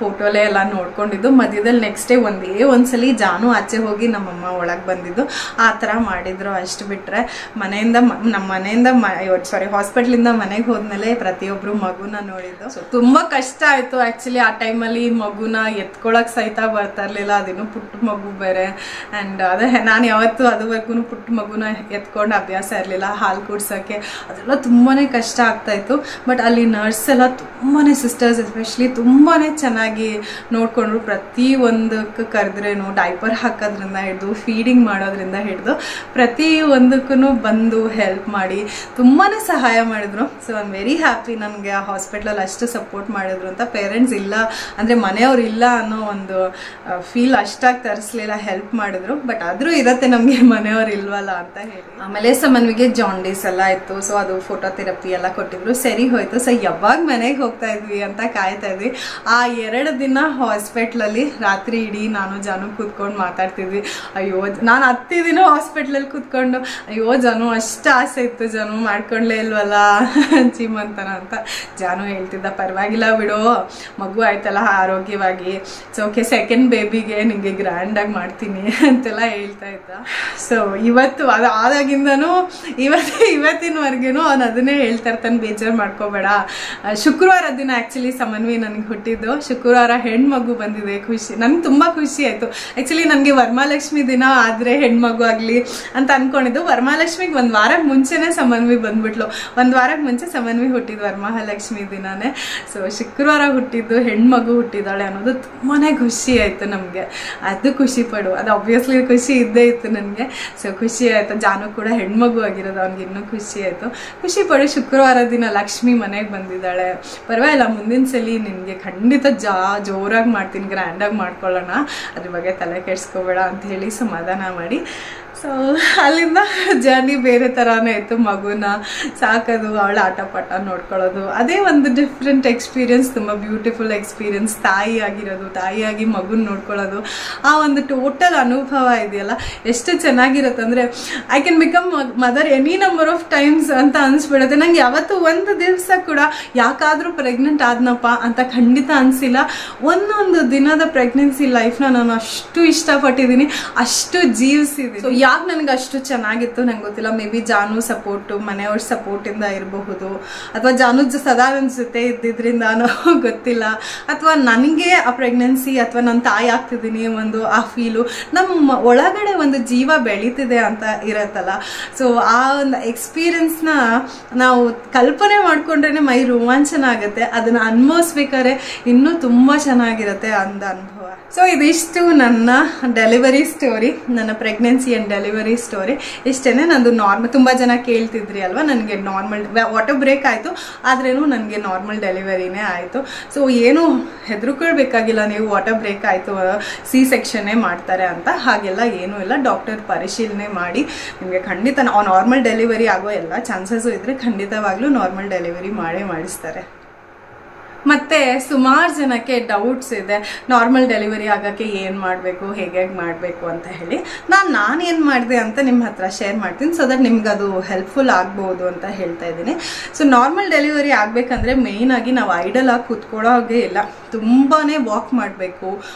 ಫೋಟೋಲೇ ಎಲ್ಲ ನೋಡ್ಕೊಂಡಿದ್ದು. ಮಧ್ಯದಲ್ಲಿ ನೆಕ್ಸ್ಟ್ ಡೇ ಒಂದ್ಸಲಿ ಜಾನು ಆಚೆ ಹೋಗಿ ನಮ್ಮಮ್ಮ ಒಳಗೆ ಬಂದಿದ್ದು, ಆ ಥರ ಮಾಡಿದ್ರು. ಅಷ್ಟು ಬಿಟ್ರೆ ನಮ್ಮ ಮನೆಯಿಂದ ಹಾಸ್ಪಿಟ್ಲಿಂದ ಮನೆಗೆ ಹೋದ್ಮೇಲೆ ಪ್ರತಿಯೊಬ್ರು ಮಗುನ ನೋಡಿದ್ದು. ಸೊ ತುಂಬಾ ಕಷ್ಟ ಆಯ್ತು ಆಕ್ಚುಲಿ. ಆ ಟೈಮಲ್ಲಿ ಮಗುನ ಎತ್ಕೊಳಕ್ ಸಹಿತ ಬರ್ತಾ ಇರ್ಲಿಲ್ಲ, ಅದೇನು ಪುಟ್ಟ ಮಗು ಬೇರೆ. ಅಂಡ್ ಅದೇ ನಾನು ಯಾವತ್ತು ಅದುವರೆಗೂ ಪುಟ್ಟ ಮಗುನ ಎತ್ಕೊಂಡು ಅಭ್ಯಾಸ ಇರಲಿಲ್ಲ, ಹಾಲು ಕುಡ್ಸೋಕ್ಕೆ ಅದೆಲ್ಲ ತುಂಬಾನೇ ಕಷ್ಟ ಆಗ್ತಾ ಇತ್ತು. ಬಟ್ ಅಲ್ಲಿ ನರ್ಸ್ ಎಲ್ಲ ತುಂಬಾನೇ, ಸಿಸ್ಟರ್ಸ್ ಎಸ್ಪೆಷಲಿ ತುಂಬಾನೇ ಚೆನ್ನಾಗಿ ನೋಡ್ಕೊಂಡ್ರು. ಪ್ರತಿ ಒಂದಕ್ಕೆ ಕರೆದ್ರೇನು, ಡೈಪರ್ ಹಾಕೋದ್ರಿಂದ ಹಿಡಿದು ಫೀಡಿಂಗ್ ಮಾಡೋದ್ರಿಂದ ಹಿಡಿದು ಪ್ರತಿ ಒಂದಕ್ಕೂ ಬಂದು ಹೆಲ್ಪ್ ಮಾಡಿ ತುಂಬಾನೇ ಸಹಾಯ ಮಾಡಿದ್ರು. So I am very happy. ನನಗೆ ಆ ಹಾಸ್ಪಿಟ್ಲಲ್ಲಿ ಅಷ್ಟು ಸಪೋರ್ಟ್ ಮಾಡಿದ್ರು ಅಂತ. ಪೇರೆಂಟ್ಸ್ ಇಲ್ಲ ಅಂದರೆ ಮನೆಯವ್ರು ಇಲ್ಲ ಅನ್ನೋ ಒಂದು ಫೀಲ್ ಅಷ್ಟಾಗಿ ತರಿಸ್ಲಿಲ್ಲ, ಹೆಲ್ಪ್ ಮಾಡಿದ್ರು. ಬಟ್ ಆದರೂ ಇರತ್ತೆ ನಮಗೆ ಮನೆಯವ್ರು ಇಲ್ವಲ್ಲ ಅಂತ ಹೇಳಿ. ಆಮೇಲೆ ಸಮನ್ವಿಗೆ ಜಾಂಡೀಸ್ ಎಲ್ಲ ಇತ್ತು. ಸೊ ಅದು ಫೋಟೋ ಥೆರಪಿ ಎಲ್ಲ ಕೊಟ್ಟಿದ್ರು, ಸರಿ ಹೋಯ್ತು. ಸೊ ಯಾವಾಗ ಮನೆಗೆ ಹೋಗ್ತಾ ಇದ್ವಿ ಅಂತ ಕಾಯ್ತಾ ಇದ್ವಿ. ಆ 2 ದಿನ ಹಾಸ್ಪಿಟ್ಲಲ್ಲಿ ರಾತ್ರಿ ಇಡೀ ನಾನು ಜಾನು ಕೂತ್ಕೊಂಡು ಮಾತಾಡ್ತಿದ್ವಿ. ಅಯ್ಯೋ, ನಾನು 10 ದಿನ ಹಾಸ್ಪಿಟ್ಲಲ್ಲಿ ಕೂತ್ಕೊಂಡು ಅಯ್ಯೋ ಜಾನು ಅಷ್ಟು ಆಸೆ ಇತ್ತು, ಜಾನು ಮಾಡ್ಕೊಂಡ್ಲೇ ಇಲ್ವಲ್ಲ ಚೀಮಂತನ ಅಂತ. ಜಾನು ಹೇಳ್ತಿದ್ದ, ಪರವಾಗಿಲ್ಲ ಬಿಡು, ಮಗು ಆಯ್ತಲ್ಲ ಆರೋಗ್ಯವಾಗಿ, ಸೊ ಓಕೆ ಸೆಕೆಂಡ್ ಬೇಬಿಗೆ ನಿಂಗೆ ಗ್ರ್ಯಾಂಡಾಗಿ ಮಾಡ್ತೀನಿ ಅಂತೆಲ್ಲ ಹೇಳ್ತಾ ಇದ್ದ. ಸೊ ಇವತ್ತು ಅದು ಆದಾಗಿಂದನೂ ಇವತ್ತಿನವರೆಗೂ ಅವನು ಅದನ್ನೇ ಹೇಳ್ತಾ ಇರ್ತಾನೆ, ಬೇಜಾರು ಮಾಡ್ಕೋಬೇಡ. ಶುಕ್ರವಾರ ದಿನ ಆ್ಯಕ್ಚುಲಿ ಸಮನ್ವಿ ನನಗೆ ಹುಟ್ಟಿದ್ದು, ಶುಕ್ರವಾರ ಹೆಣ್ಮಗು ಬಂದಿದೆ. ಖುಷಿ, ನನಗೆ ತುಂಬ ಖುಷಿ ಆಯಿತು. ಆ್ಯಕ್ಚುಲಿ ನನಗೆ ವರಮಹಾಲಕ್ಷ್ಮಿ ದಿನ ಆದರೆ ಹೆಣ್ಮಗು ಆಗಲಿ ಅಂತ ಅಂದ್ಕೊಂಡಿದ್ದು. ವರಮಹಾಲಕ್ಷ್ಮಿಗೆ 1 ವಾರ ಮುಂಚೆನೇ ಸಮನ್ವಿ ಬಂದ್ಬಿಟ್ಲು. 1 ವಾರಕ್ಕೆ ಮುಂಚೆ ಸಮನ್ವಿ ಹುಟ್ಟಿದ್ದು ವರಮಹಾಲಕ್ಷ್ಮಿ ದಿನಾನೇ. ಸೊ ಶುಕ್ರವಾರ ಹುಟ್ಟಿದ್ದು, ಹೆಣ್ಮಗು ಹುಟ್ಟಿದ್ದಾಳೆ ಅನ್ನೋದು ತುಂಬಾ ಖುಷಿ ಆಯಿತು ನಮಗೆ. ಅದು ಖುಷಿ ಪಡು, ಅದು ಆಬ್ವಿಯಸ್ಲಿ ಖುಷಿ ಇದ್ದೇ ಇತ್ತು ನನಗೆ. ಸೊ ಖುಷಿ ಆಯಿತು. ಜಾನು ಕೂಡ ಹೆಣ್ಮಗು ಆಗಿರೋದು, ಅವ್ನಿಗೆ ಇನ್ನೂ ಖುಷಿ ಆಯಿತು. ಖುಷಿ ಪಡು, ಶುಕ್ರವಾರ ದಿನ ಲಕ್ಷ್ಮಿ ಮನೆಗೆ ಬಂದಿದ್ದಾಳೆ, ಪರವಾಗಿಲ್ಲ, ಮುಂದಿನ ಸಲ ನಿನಗೆ ಖಂಡಿತ ಜೋರಾಗಿ ಮಾಡ್ತೀನಿ, ಗ್ರ್ಯಾಂಡಾಗಿ ಮಾಡ್ಕೊಳ್ಳೋಣ, ಅದ್ರ ಬಗ್ಗೆ ತಲೆ ಕೆಡಿಸ್ಕೋಬೇಡ ಅಂತ ಹೇಳಿ ಸಮಾಧಾನ ಮಾಡಿ. ಸೊ ಅಲ್ಲಿಂದ ಜರ್ನಿ ಬೇರೆ ಥರನೇ ಇತ್ತು. ಮಗುನ ಸಾಕೋದು, ಅವಳ ಆಟ ಪಾಠ ನೋಡ್ಕೊಳ್ಳೋದು, ಅದೇ ಒಂದು ಡಿಫ್ರೆಂಟ್ ಎಕ್ಸ್ಪೀರಿಯನ್ಸ್, ತುಂಬ ಬ್ಯೂಟಿಫುಲ್ ಎಕ್ಸ್ಪೀರಿಯನ್ಸ್. ತಾಯಿಯಾಗಿರೋದು, ತಾಯಿಯಾಗಿ ಮಗುನ ನೋಡ್ಕೊಳ್ಳೋದು, ಆ ಒಂದು ಟೋಟಲ್ ಅನುಭವ ಇದೆಯಲ್ಲ ಎಷ್ಟು ಚೆನ್ನಾಗಿರುತ್ತೆ ಅಂದರೆ I can become mother any number of times ಅಂತ ಅನಿಸ್ಬಿಡುತ್ತೆ. ನಂಗೆ ಯಾವತ್ತೂ ಒಂದು ದಿವಸ ಕೂಡ ಯಾಕಾದರೂ ಪ್ರೆಗ್ನೆಂಟ್ ಆದ್ನಪ್ಪ ಅಂತ ಖಂಡಿತ ಅನಿಸಿಲ್ಲ. ಒಂದೊಂದು ದಿನದ ಪ್ರೆಗ್ನೆನ್ಸಿ ಲೈಫ್ನ ನಾನು ಅಷ್ಟು ಇಷ್ಟಪಟ್ಟಿದ್ದೀನಿ, ಅಷ್ಟು ಜೀವಿಸಿದ್ದೀನಿ. ಸೊ ಯಾಕೆ ನನಗೆ ಅಷ್ಟು ಚೆನ್ನಾಗಿತ್ತು ನಂಗೆ ಗೊತ್ತಿಲ್ಲ. ಮೇ ಬಿ ಜಾನು ಸಪೋರ್ಟು, ಮನೆಯವ್ರ ಸಪೋರ್ಟಿಂದ ಇರಬಹುದು, ಅಥವಾ ಜಾನು ಸದಾ ನನ್ನ ಜೊತೆ ಇದ್ದಿದ್ರಿಂದಾನೋ ಗೊತ್ತಿಲ್ಲ, ಅಥವಾ ನನಗೆ ಆ ಪ್ರೆಗ್ನೆನ್ಸಿ ಅಥವಾ ನನ್ನ ತಾಯಿ ಆಗ್ತಿದ್ದೀನಿ ಒಂದು ಆ ಫೀಲು, ನಮ್ಮ ಒಳಗಡೆ ಒಂದು ಜೀವ ಬೆಳೀತಿದೆ ಅಂತ ಇರತ್ತಲ್ಲ. ಸೊ ಆ ಒಂದು ಎಕ್ಸ್ಪೀರಿಯನ್ಸ್ನ ನಾವು ಕಲ್ಪನೆ ಮಾಡ್ಕೊಂಡ್ರೆ ಮೈ ರೋಮಾಂಚನ ಆಗುತ್ತೆ. ಅದನ್ನು ಅನುಭವಿಸ್ಬೇಕಾದ್ರೆ ಇನ್ನೂ ತುಂಬ ಚೆನ್ನಾಗಿರುತ್ತೆ ಅಂದ ಅನುಭವ. ಸೊ ಇದಿಷ್ಟು ನನ್ನ ಡೆಲಿವರಿ ಸ್ಟೋರಿ, ನನ್ನ ಪ್ರೆಗ್ನೆನ್ಸಿ ಆ್ಯಂಡ್ ಡೆಲಿವರಿ ಸ್ಟೋರಿ. ಇಷ್ಟೇ. ನಂದು ನಾರ್ಮಲ್, ತುಂಬ ಜನ ಕೇಳ್ತಿದ್ರಿ ಅಲ್ವಾ, ನನಗೆ ನಾರ್ಮಲ್ ವಾಟರ್ ಬ್ರೇಕ್ ಆಯಿತು, ಆದ್ರೇನು ನನಗೆ ನಾರ್ಮಲ್ ಡೆಲಿವರಿನೇ ಆಯಿತು. ಸೊ ಏನು ಹೆದರ್ಕೊಳ್ಬೇಕಾಗಿಲ್ಲ ನೀವು, ವಾಟರ್ ಬ್ರೇಕ್ ಆಯಿತು C-ಸೆಕ್ಷನ್ನೇ ಮಾಡ್ತಾರೆ ಅಂತ, ಹಾಗೆಲ್ಲ ಏನೂ ಇಲ್ಲ. ಡಾಕ್ಟರ್ ಪರಿಶೀಲನೆ ಮಾಡಿ ನಿಮಗೆ ಖಂಡಿತ ನಾರ್ಮಲ್ ಡೆಲಿವರಿ ಆಗೋ ಎಲ್ಲ ಚಾನ್ಸಸ್ಸು ಇದ್ದರೆ ಖಂಡಿತವಾಗ್ಲೂ ನಾರ್ಮಲ್ ಡೆಲಿವರಿ ಮಾಡಿಸ್ತಾರೆ. ಮತ್ತು ಸುಮಾರು ಜನಕ್ಕೆ ಡೌಟ್ಸ್ ಇದೆ, ನಾರ್ಮಲ್ ಡೆಲಿವರಿ ಆಗೋಕ್ಕೆ ಏನು ಮಾಡಬೇಕು, ಹೇಗೆ ಮಾಡಬೇಕು ಅಂತ ಹೇಳಿ. ನಾನೇನು ಮಾಡಿದೆ ಅಂತ ನಿಮ್ಮ ಹತ್ರ ಶೇರ್ ಮಾಡ್ತೀನಿ, ಸೊ ದಟ್ ನಿಮ್ಗೆ ಅದು ಹೆಲ್ಪ್ಫುಲ್ ಆಗ್ಬೋದು ಅಂತ ಹೇಳ್ತಾ ಇದ್ದೀನಿ. ಸೊ ನಾರ್ಮಲ್ ಡೆಲಿವರಿ ಆಗಬೇಕಂದ್ರೆ ಮೇಯ್ನಾಗಿ ನಾವು ಐಡಲ್ ಆಗಿ ಕೂತ್ಕೊಳ್ಳೋ ಹಾಗೆ ಇಲ್ಲ, ತುಂಬಾ ವಾಕ್ ಮಾಡಬೇಕು.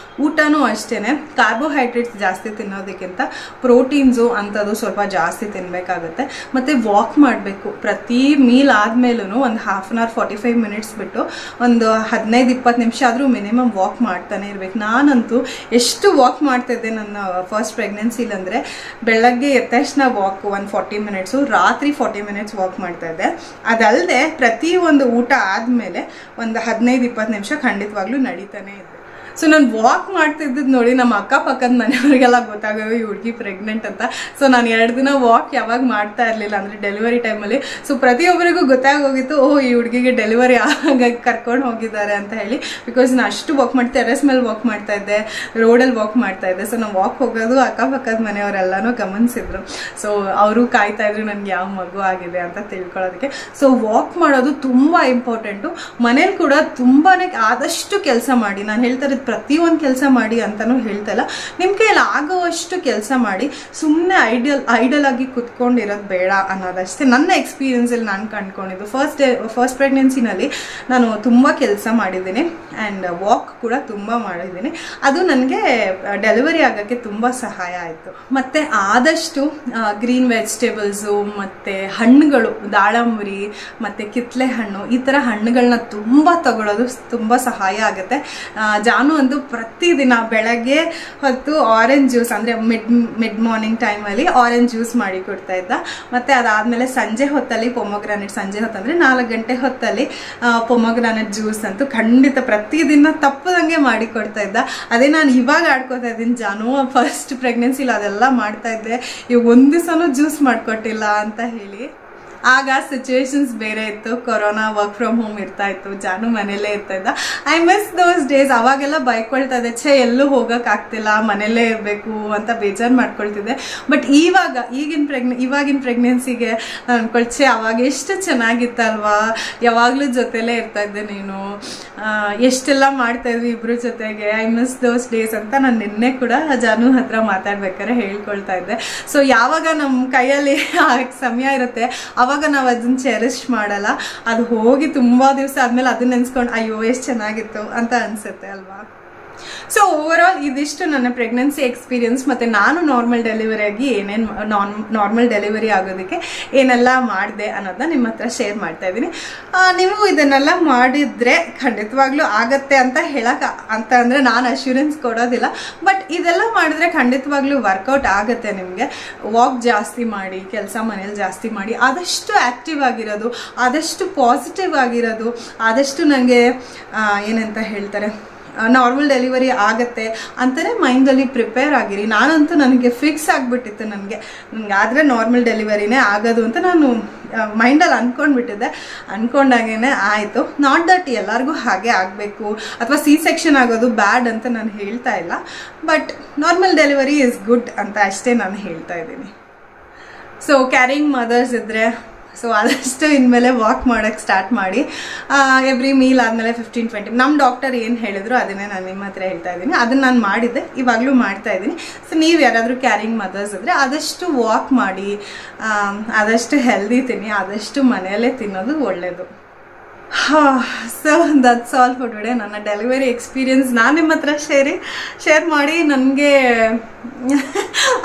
ಊಟನೂ ಅಷ್ಟೇ, ಕಾರ್ಬೋಹೈಡ್ರೇಟ್ಸ್ ಜಾಸ್ತಿ ತಿನ್ನೋದಕ್ಕಿಂತ ಪ್ರೋಟೀನ್ಸು ಅಂಥದ್ದು ಸ್ವಲ್ಪ ಜಾಸ್ತಿ ತಿನ್ನಬೇಕಾಗುತ್ತೆ. ಮತ್ತು ವಾಕ್ ಮಾಡಬೇಕು. ಪ್ರತಿ ಮೀಲ್ ಆದಮೇಲೂ ಒಂದು ಹಾಫ್ ಆನ್ ಅವರ್ 45 ಮಿನಿಟ್ಸ್ ಬಿಟ್ಟು ಒಂದು 15-20 ನಿಮಿಷ ಆದರೂ ಮಿನಿಮಮ್ ವಾಕ್ ಮಾಡ್ತಾನೆ ಇರಬೇಕು. ನಾನಂತೂ ಎಷ್ಟು ವಾಕ್ ಮಾಡ್ತಿದ್ದೆ ನನ್ನ ಫಸ್ಟ್ ಪ್ರೆಗ್ನೆನ್ಸಿಲಿ ಅಂದರೆ, ಬೆಳಗ್ಗೆ ಎದ್ದ ತಕ್ಷಣ ವಾಕ್ ಒಂದು 40 ಮಿನಿಟ್ಸು, ರಾತ್ರಿ 40 ಮಿನಿಟ್ಸ್ ವಾಕ್ ಮಾಡ್ತಾ ಇದ್ದೆ. ಅದಲ್ಲದೆ ಪ್ರತಿಯೊಂದು ಊಟ ಆದಮೇಲೆ ಒಂದು 15-20 ನಿಮಿಷ ಖಂಡಿತವಾಗ್ಲೂ ನಡೀತಾನೆ ಇದೆ. ಸೊ ನಾನು ವಾಕ್ ಮಾಡ್ತಿದ್ದು ನೋಡಿ ನಮ್ಮ ಅಕ್ಕಪಕ್ಕದ ಮನೆಯವರಿಗೆಲ್ಲ ಗೊತ್ತಾಗೋದು ಈ ಹುಡುಗಿ ಪ್ರೆಗ್ನೆಂಟ್ ಅಂತ. ಸೊ ನಾನು 2 ದಿನ ವಾಕ್ ಯಾವಾಗ ಮಾಡ್ತಾ ಇರಲಿಲ್ಲ ಅಂದರೆ ಡೆಲಿವರಿ ಟೈಮಲ್ಲಿ. ಸೊ ಪ್ರತಿಯೊಬ್ಬರಿಗೂ ಗೊತ್ತಾಗೋಗಿತ್ತು, ಓಹ್ ಈ ಹುಡುಗಿಗೆ ಡೆಲಿವರಿ ಆಗಾಗಿ ಕರ್ಕೊಂಡು ಹೋಗಿದ್ದಾರೆ ಅಂತ ಹೇಳಿ. ಬಿಕಾಸ್ ನಾನು ಅಷ್ಟು ವಾಕ್ ಮಾಡಿ ಟೆರೆಸ್ ಮೇಲೆ ವಾಕ್ ಮಾಡ್ತಾ ಇದ್ದೆ, ರೋಡಲ್ಲಿ ವಾಕ್ ಮಾಡ್ತಾ ಇದ್ದೆ. ಸೊ ನಾವು ವಾಕ್ ಹೋಗೋದು ಅಕ್ಕಪಕ್ಕದ ಮನೆಯವರೆಲ್ಲನೂ ಗಮನಿಸಿದ್ರು. ಸೊ ಅವರು ಕಾಯ್ತಾ ಇದ್ರು ನನಗೆ ಯಾವ ಮಗು ಆಗಿದೆ ಅಂತ ತಿಳ್ಕೊಳ್ಳೋದಕ್ಕೆ. ಸೊ ವಾಕ್ ಮಾಡೋದು ತುಂಬ ಇಂಪಾರ್ಟೆಂಟು. ಮನೇಲಿ ಕೂಡ ತುಂಬಾ ಆದಷ್ಟು ಕೆಲಸ ಮಾಡಿ, ನಾನು ಹೇಳ್ತಾ ಇರೋದು ಪ್ರತಿಯೊಂದು ಕೆಲಸ ಮಾಡಿ ಅಂತಲೂ ಹೇಳ್ತಾ ಇಲ್ಲ, ನಿಮ್ಮ ಕೈಯಲ್ಲಿ ಆಗುವಷ್ಟು ಕೆಲಸ ಮಾಡಿ. ಸುಮ್ಮನೆ ಐಡಲ್ ಆಗಿ ಕುತ್ಕೊಂಡಿರೋದು ಬೇಡ ಅನ್ನೋದಷ್ಟೇ ನನ್ನ ಎಕ್ಸ್ಪೀರಿಯನ್ಸಲ್ಲಿ ನಾನು ಕಂಡ್ಕೊಂಡಿದ್ದು. ಫಸ್ಟ್ ಪ್ರೆಗ್ನೆನ್ಸಿನಲ್ಲಿ ನಾನು ತುಂಬ ಕೆಲಸ ಮಾಡಿದ್ದೀನಿ ಆ್ಯಂಡ್ ವಾಕ್ ಕೂಡ ತುಂಬ ಮಾಡಿದ್ದೀನಿ. ಅದು ನನಗೆ ಡೆಲಿವರಿ ಆಗೋಕ್ಕೆ ತುಂಬ ಸಹಾಯ ಆಯಿತು. ಮತ್ತು ಆದಷ್ಟು ಗ್ರೀನ್ ವೆಜಿಟೇಬಲ್ಸು ಮತ್ತು ಹಣ್ಣುಗಳು, ದಾಳಂಬರಿ ಮತ್ತು ಕಿತ್ತಲೆ ಹಣ್ಣು, ಈ ಥರ ಹಣ್ಣುಗಳನ್ನ ತುಂಬ ತಗೊಳ್ಳೋದು ತುಂಬ ಸಹಾಯ ಆಗುತ್ತೆ. ಜಾನು ಒಂದು ಪ್ರತಿದಿನ ಬೆಳಗ್ಗೆ ಹೊತ್ತು ಆರೆಂಜ್ ಜ್ಯೂಸ್, ಅಂದರೆ ಮಿಡ್ ಮಾರ್ನಿಂಗ್ ಟೈಮಲ್ಲಿ ಆರೆಂಜ್ ಜ್ಯೂಸ್ ಮಾಡಿ ಕೊಡ್ತಾ ಇದ್ದ. ಮತ್ತು ಅದಾದಮೇಲೆ ಸಂಜೆ ಹೊತ್ತಲ್ಲಿ ಪೊಮೊಗ್ರಾನೆಟ್, ಸಂಜೆ ಹೊತ್ತಂದರೆ 4 ಗಂಟೆ ಹೊತ್ತಲ್ಲಿ ಪೊಮೊಗ್ರಾನೆಟ್ ಜ್ಯೂಸ್ ಅಂತೂ ಖಂಡಿತ ಪ್ರತಿದಿನ ತಪ್ಪದಂಗೆ ಮಾಡಿ ಕೊಡ್ತಾ ಇದ್ದ. ಅದೇ ನಾನು ಇವಾಗ ಆಡ್ಕೋತಾ ಇದ್ದೀನಿ. ಜಾನು ಫಸ್ಟ್ ಪ್ರೆಗ್ನೆನ್ಸಿಲಿ ಅದೆಲ್ಲ ಮಾಡ್ತಾ ಇದ್ದೆ, ಇವಾಗ ಒಂದು ದಿವಸನೂ ಜ್ಯೂಸ್ ಮಾಡಿಕೊಟ್ಟಿಲ್ಲ ಅಂತ ಹೇಳಿ. ಆಗ ಸಿಚುವೇಶನ್ಸ್ ಬೇರೆ ಇತ್ತು, ಕೊರೋನಾ, ವರ್ಕ್ ಫ್ರಮ್ ಹೋಮ್ ಇರ್ತಾ ಇತ್ತು, ಜಾನು ಮನೇಲೇ ಇರ್ತಾ ಇದ್ದ. I miss those days. ಅವಾಗೆಲ್ಲ ಬೈಕೊಳ್ತಾ ಇದ್ದೆ, ಎಲ್ಲೂ ಹೋಗೋಕ್ಕಾಗ್ತಿಲ್ಲ, ಮನೇಲೇ ಇರಬೇಕು ಅಂತ ಬೇಜಾರು ಮಾಡ್ಕೊಳ್ತಿದ್ದೆ. ಬಟ್ ಇವಾಗಿನ ಪ್ರೆಗ್ನೆನ್ಸಿಗೆ ನಾನು ಅನ್ಕೊಳ್ಚೆ ಅವಾಗ ಎಷ್ಟು ಚೆನ್ನಾಗಿತ್ತಲ್ವಾ, ಯಾವಾಗಲೂ ಜೊತೆಲೇ ಇರ್ತಾ ಇದ್ದೆ ನೀನು, ಎಷ್ಟೆಲ್ಲ ಮಾಡ್ತಾ ಇದ್ವಿ ಇಬ್ರು ಜೊತೆಗೆ. ಐ ಮಿಸ್ ದೋಸ್ ಡೇಸ್ ಅಂತ ನಾನು ನಿನ್ನೆ ಕೂಡ ಜಾನು ಹತ್ರ ಮಾತಾಡ್ಬೇಕಾದ್ರೆ ಹೇಳ್ಕೊಳ್ತಾ ಇದ್ದೆ. ಸೊ ಯಾವಾಗ ನಮ್ಮ ಕೈಯಲ್ಲಿ ಸಮಯ ಇರುತ್ತೆ ಅವಾಗ ನಾವು ಅದನ್ನ ಚೆರಿಶ್ ಮಾಡಲ್ಲ. ಅದು ಹೋಗಿ ತುಂಬಾ ದಿವಸ ಆದ್ಮೇಲೆ ಅದನ್ನ ನೆನ್ಸ್ಕೊಂಡು ಅಯ್ಯೋ ಎಷ್ಟು ಚೆನ್ನಾಗಿತ್ತು ಅಂತ ಅನ್ಸುತ್ತೆ ಅಲ್ವಾ. ಸೊ ಓವರಾಲ್ ಇದಿಷ್ಟು ನನ್ನ ಪ್ರೆಗ್ನೆನ್ಸಿ ಎಕ್ಸ್ಪೀರಿಯನ್ಸ್. ಮತ್ತು ನಾನು ನಾರ್ಮಲ್ ಡೆಲಿವರಿ ಆಗಿ ನಾರ್ಮಲ್ ಡೆಲಿವರಿ ಆಗೋದಕ್ಕೆ ಏನೆಲ್ಲ ಮಾಡಿದೆ ಅನ್ನೋದನ್ನ ನಿಮ್ಮ ಹತ್ರ ಶೇರ್ ಮಾಡ್ತಾ ಇದ್ದೀನಿ. ನೀವು ಇದನ್ನೆಲ್ಲ ಮಾಡಿದರೆ ಖಂಡಿತವಾಗ್ಲೂ ಆಗತ್ತೆ ಅಂತ ಅಂದರೆ ನಾನು ಅಶ್ಯೂರೆನ್ಸ್ ಕೊಡೋದಿಲ್ಲ. ಬಟ್ ಇದೆಲ್ಲ ಮಾಡಿದ್ರೆ ಖಂಡಿತವಾಗ್ಲೂ ವರ್ಕೌಟ್ ಆಗುತ್ತೆ ನಿಮಗೆ. ವಾಕ್ ಜಾಸ್ತಿ ಮಾಡಿ, ಕೆಲಸ ಮನೇಲಿ ಜಾಸ್ತಿ ಮಾಡಿ, ಆದಷ್ಟು ಆ್ಯಕ್ಟಿವ್ ಆಗಿರೋದು, ಆದಷ್ಟು ಪಾಸಿಟಿವ್ ಆಗಿರೋದು, ಆದಷ್ಟು ನನಗೆ ಏನಂತ ಹೇಳ್ತಾರೆ ನಾರ್ಮಲ್ ಡೆಲಿವರಿ ಆಗುತ್ತೆ ಅಂತಲೇ ಮೈಂಡಲ್ಲಿ ಪ್ರಿಪೇರ್ ಆಗಿರಿ. ನಾನಂತೂ ನನಗೆ ಫಿಕ್ಸ್ ಆಗಿಬಿಟ್ಟಿತ್ತು, ನನಗೆ ಆದರೆ ನಾರ್ಮಲ್ ಡೆಲಿವರಿನೇ ಆಗೋದು ಅಂತ ನಾನು ಮೈಂಡಲ್ಲಿ ಅಂದ್ಕೊಂಡ್ಬಿಟ್ಟಿದ್ದೆ. ಅಂದ್ಕೊಂಡಾಗೇ ಆಯಿತು. ನಾಟ್ ದಟ್ ಎಲ್ಲರಿಗೂ ಹಾಗೆ ಆಗಬೇಕು ಅಥವಾ C-ಸೆಕ್ಷನ್ ಆಗೋದು ಬ್ಯಾಡ್ ಅಂತ ನಾನು ಹೇಳ್ತಾ ಇಲ್ಲ. But normal delivery is good ಅಂತ ಅಷ್ಟೇ ನಾನು ಹೇಳ್ತಾ ಇದ್ದೀನಿ. ಸೊ ಕ್ಯಾರಿಂಗ್ ಮದರ್ಸ್ ಇದ್ದರೆ ಸೊ ಆದಷ್ಟು ಇನ್ಮೇಲೆ ವಾಕ್ ಮಾಡೋಕ್ಕೆ ಸ್ಟಾರ್ಟ್ ಮಾಡಿ. ಎವ್ರಿ ಮೀಲ್ ಆದಮೇಲೆ 15-20 ನಮ್ಮ ಡಾಕ್ಟರ್ ಏನು ಹೇಳಿದ್ರು ಅದನ್ನೇ ನಾನು ನಿಮ್ಮ ಹತ್ರ ಹೇಳ್ತಾ ಇದ್ದೀನಿ. ಅದನ್ನು ನಾನು ಮಾಡಿದ್ದೆ, ಇವಾಗಲೂ ಮಾಡ್ತಾ ಇದ್ದೀನಿ. ಸೊ ನೀವು ಯಾರಾದರೂ ಕ್ಯಾರಿಂಗ್ ಮದರ್ಸ್ ಇದ್ದರೆ ಆದಷ್ಟು ವಾಕ್ ಮಾಡಿ, ಆದಷ್ಟು ಹೆಲ್ದಿ ತಿನ್ನಿ, ಆದಷ್ಟು ಮನೆಯಲ್ಲೇ ತಿನ್ನೋದು ಒಳ್ಳೆಯದು. So that's all for today. ನನ್ನ ಡೆಲಿವರಿ ಎಕ್ಸ್ಪೀರಿಯನ್ಸ್ ನಾನು ನಿಮ್ಮ ಹತ್ರ ಶೇರ್ ಮಾಡಿ ನನಗೆ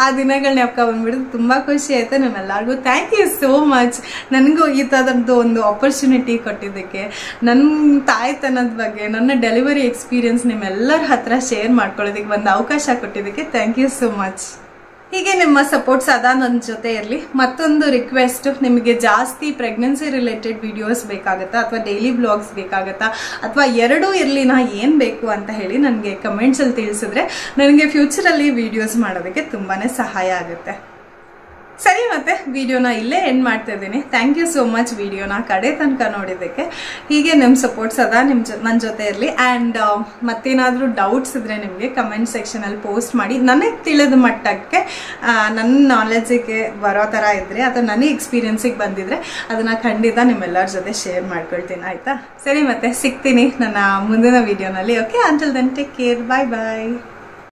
ಆ ದಿನಗಳು ಜ್ಞಾಪಕ ಬಂದ್ಬಿಟ್ಟು ತುಂಬ ಖುಷಿ ಆಯಿತು. ನಿಮ್ಮೆಲ್ಲರಿಗೂ ಥ್ಯಾಂಕ್ ಯು ಸೋ ಮಚ್. ನನಗೂ ಈ ಥರದ್ದು ಒಂದು ಆಪರ್ಚುನಿಟಿ ಕೊಟ್ಟಿದ್ದಕ್ಕೆ, ನನ್ನ ತಾಯ್ತನದ ಬಗ್ಗೆ, ನನ್ನ ಡೆಲಿವರಿ ಎಕ್ಸ್ಪೀರಿಯನ್ಸ್ ನಿಮ್ಮೆಲ್ಲರ ಹತ್ರ ಶೇರ್ ಮಾಡ್ಕೊಳ್ಳೋದಕ್ಕೆ ಒಂದು ಅವಕಾಶ ಕೊಟ್ಟಿದ್ದಕ್ಕೆ ಥ್ಯಾಂಕ್ ಯು ಸೋ ಮಚ್. ಹೀಗೆ ನಿಮ್ಮ ಸಪೋರ್ಟ್ ಸದಾ ನನ್ನ ಜೊತೆ ಇರಲಿ. ಮತ್ತೊಂದು ರಿಕ್ವೆಸ್ಟ್, ನಿಮಗೆ ಜಾಸ್ತಿ ಪ್ರೆಗ್ನೆನ್ಸಿ ರಿಲೇಟೆಡ್ ವಿಡಿಯೋಸ್ ಬೇಕಾಗುತ್ತಾ ಅಥವಾ ಡೈಲಿ ಬ್ಲಾಗ್ಸ್ ಬೇಕಾಗುತ್ತಾ ಅಥವಾ ಎರಡೂ ಇರಲಿ, ನಾ ಏನು ಬೇಕು ಅಂತ ಹೇಳಿ ನನಗೆ ಕಮೆಂಟ್ಸಲ್ಲಿ ತಿಳಿಸಿದ್ರೆ ನನಗೆ ಫ್ಯೂಚರಲ್ಲಿ ವಿಡಿಯೋಸ್ ಮಾಡೋದಕ್ಕೆ ತುಂಬಾ ಸಹಾಯ ಆಗುತ್ತೆ. ಸರಿ, ಮತ್ತೆ ವಿಡಿಯೋನ ಇಲ್ಲೇ ಎಂಡ್ ಮಾಡ್ತಾ ಇದ್ದೀನಿ. ಥ್ಯಾಂಕ್ ಯು ಸೋ ಮಚ್ ವಿಡಿಯೋನ ಕಡೆ ತನಕ ನೋಡಿದ್ದಕ್ಕೆ. ಹೀಗೆ ನಿಮ್ಮ ಸಪೋರ್ಟ್ ಸದಾ ನನ್ನ ಜೊತೆ ಇರಲಿ. ಆ್ಯಂಡ್ ಮತ್ತೇನಾದರೂ ಡೌಟ್ಸ್ ಇದ್ದರೆ ನಿಮಗೆ ಕಮೆಂಟ್ ಸೆಕ್ಷನಲ್ಲಿ ಪೋಸ್ಟ್ ಮಾಡಿ. ನನಗೆ ತಿಳಿದ ಮಟ್ಟಕ್ಕೆ ನನ್ನ ನಾಲೆಜಿಗೆ ಬರೋ ಥರ ಇದ್ದರೆ ಅಥವಾ ನನಗೆ ಎಕ್ಸ್ಪೀರಿಯನ್ಸಿಗೆ ಬಂದಿದ್ರೆ ಅದನ್ನು ಖಂಡಿತ ನಿಮ್ಮೆಲ್ಲರ ಜೊತೆ ಶೇರ್ ಮಾಡ್ಕೊಳ್ತೀನಿ, ಆಯಿತಾ? ಸರಿ, ಮತ್ತೆ ಸಿಗ್ತೀನಿ ನನ್ನ ಮುಂದಿನ ವಿಡಿಯೋನಲ್ಲಿ. Okay, until then take care, bye ಬಾಯ್.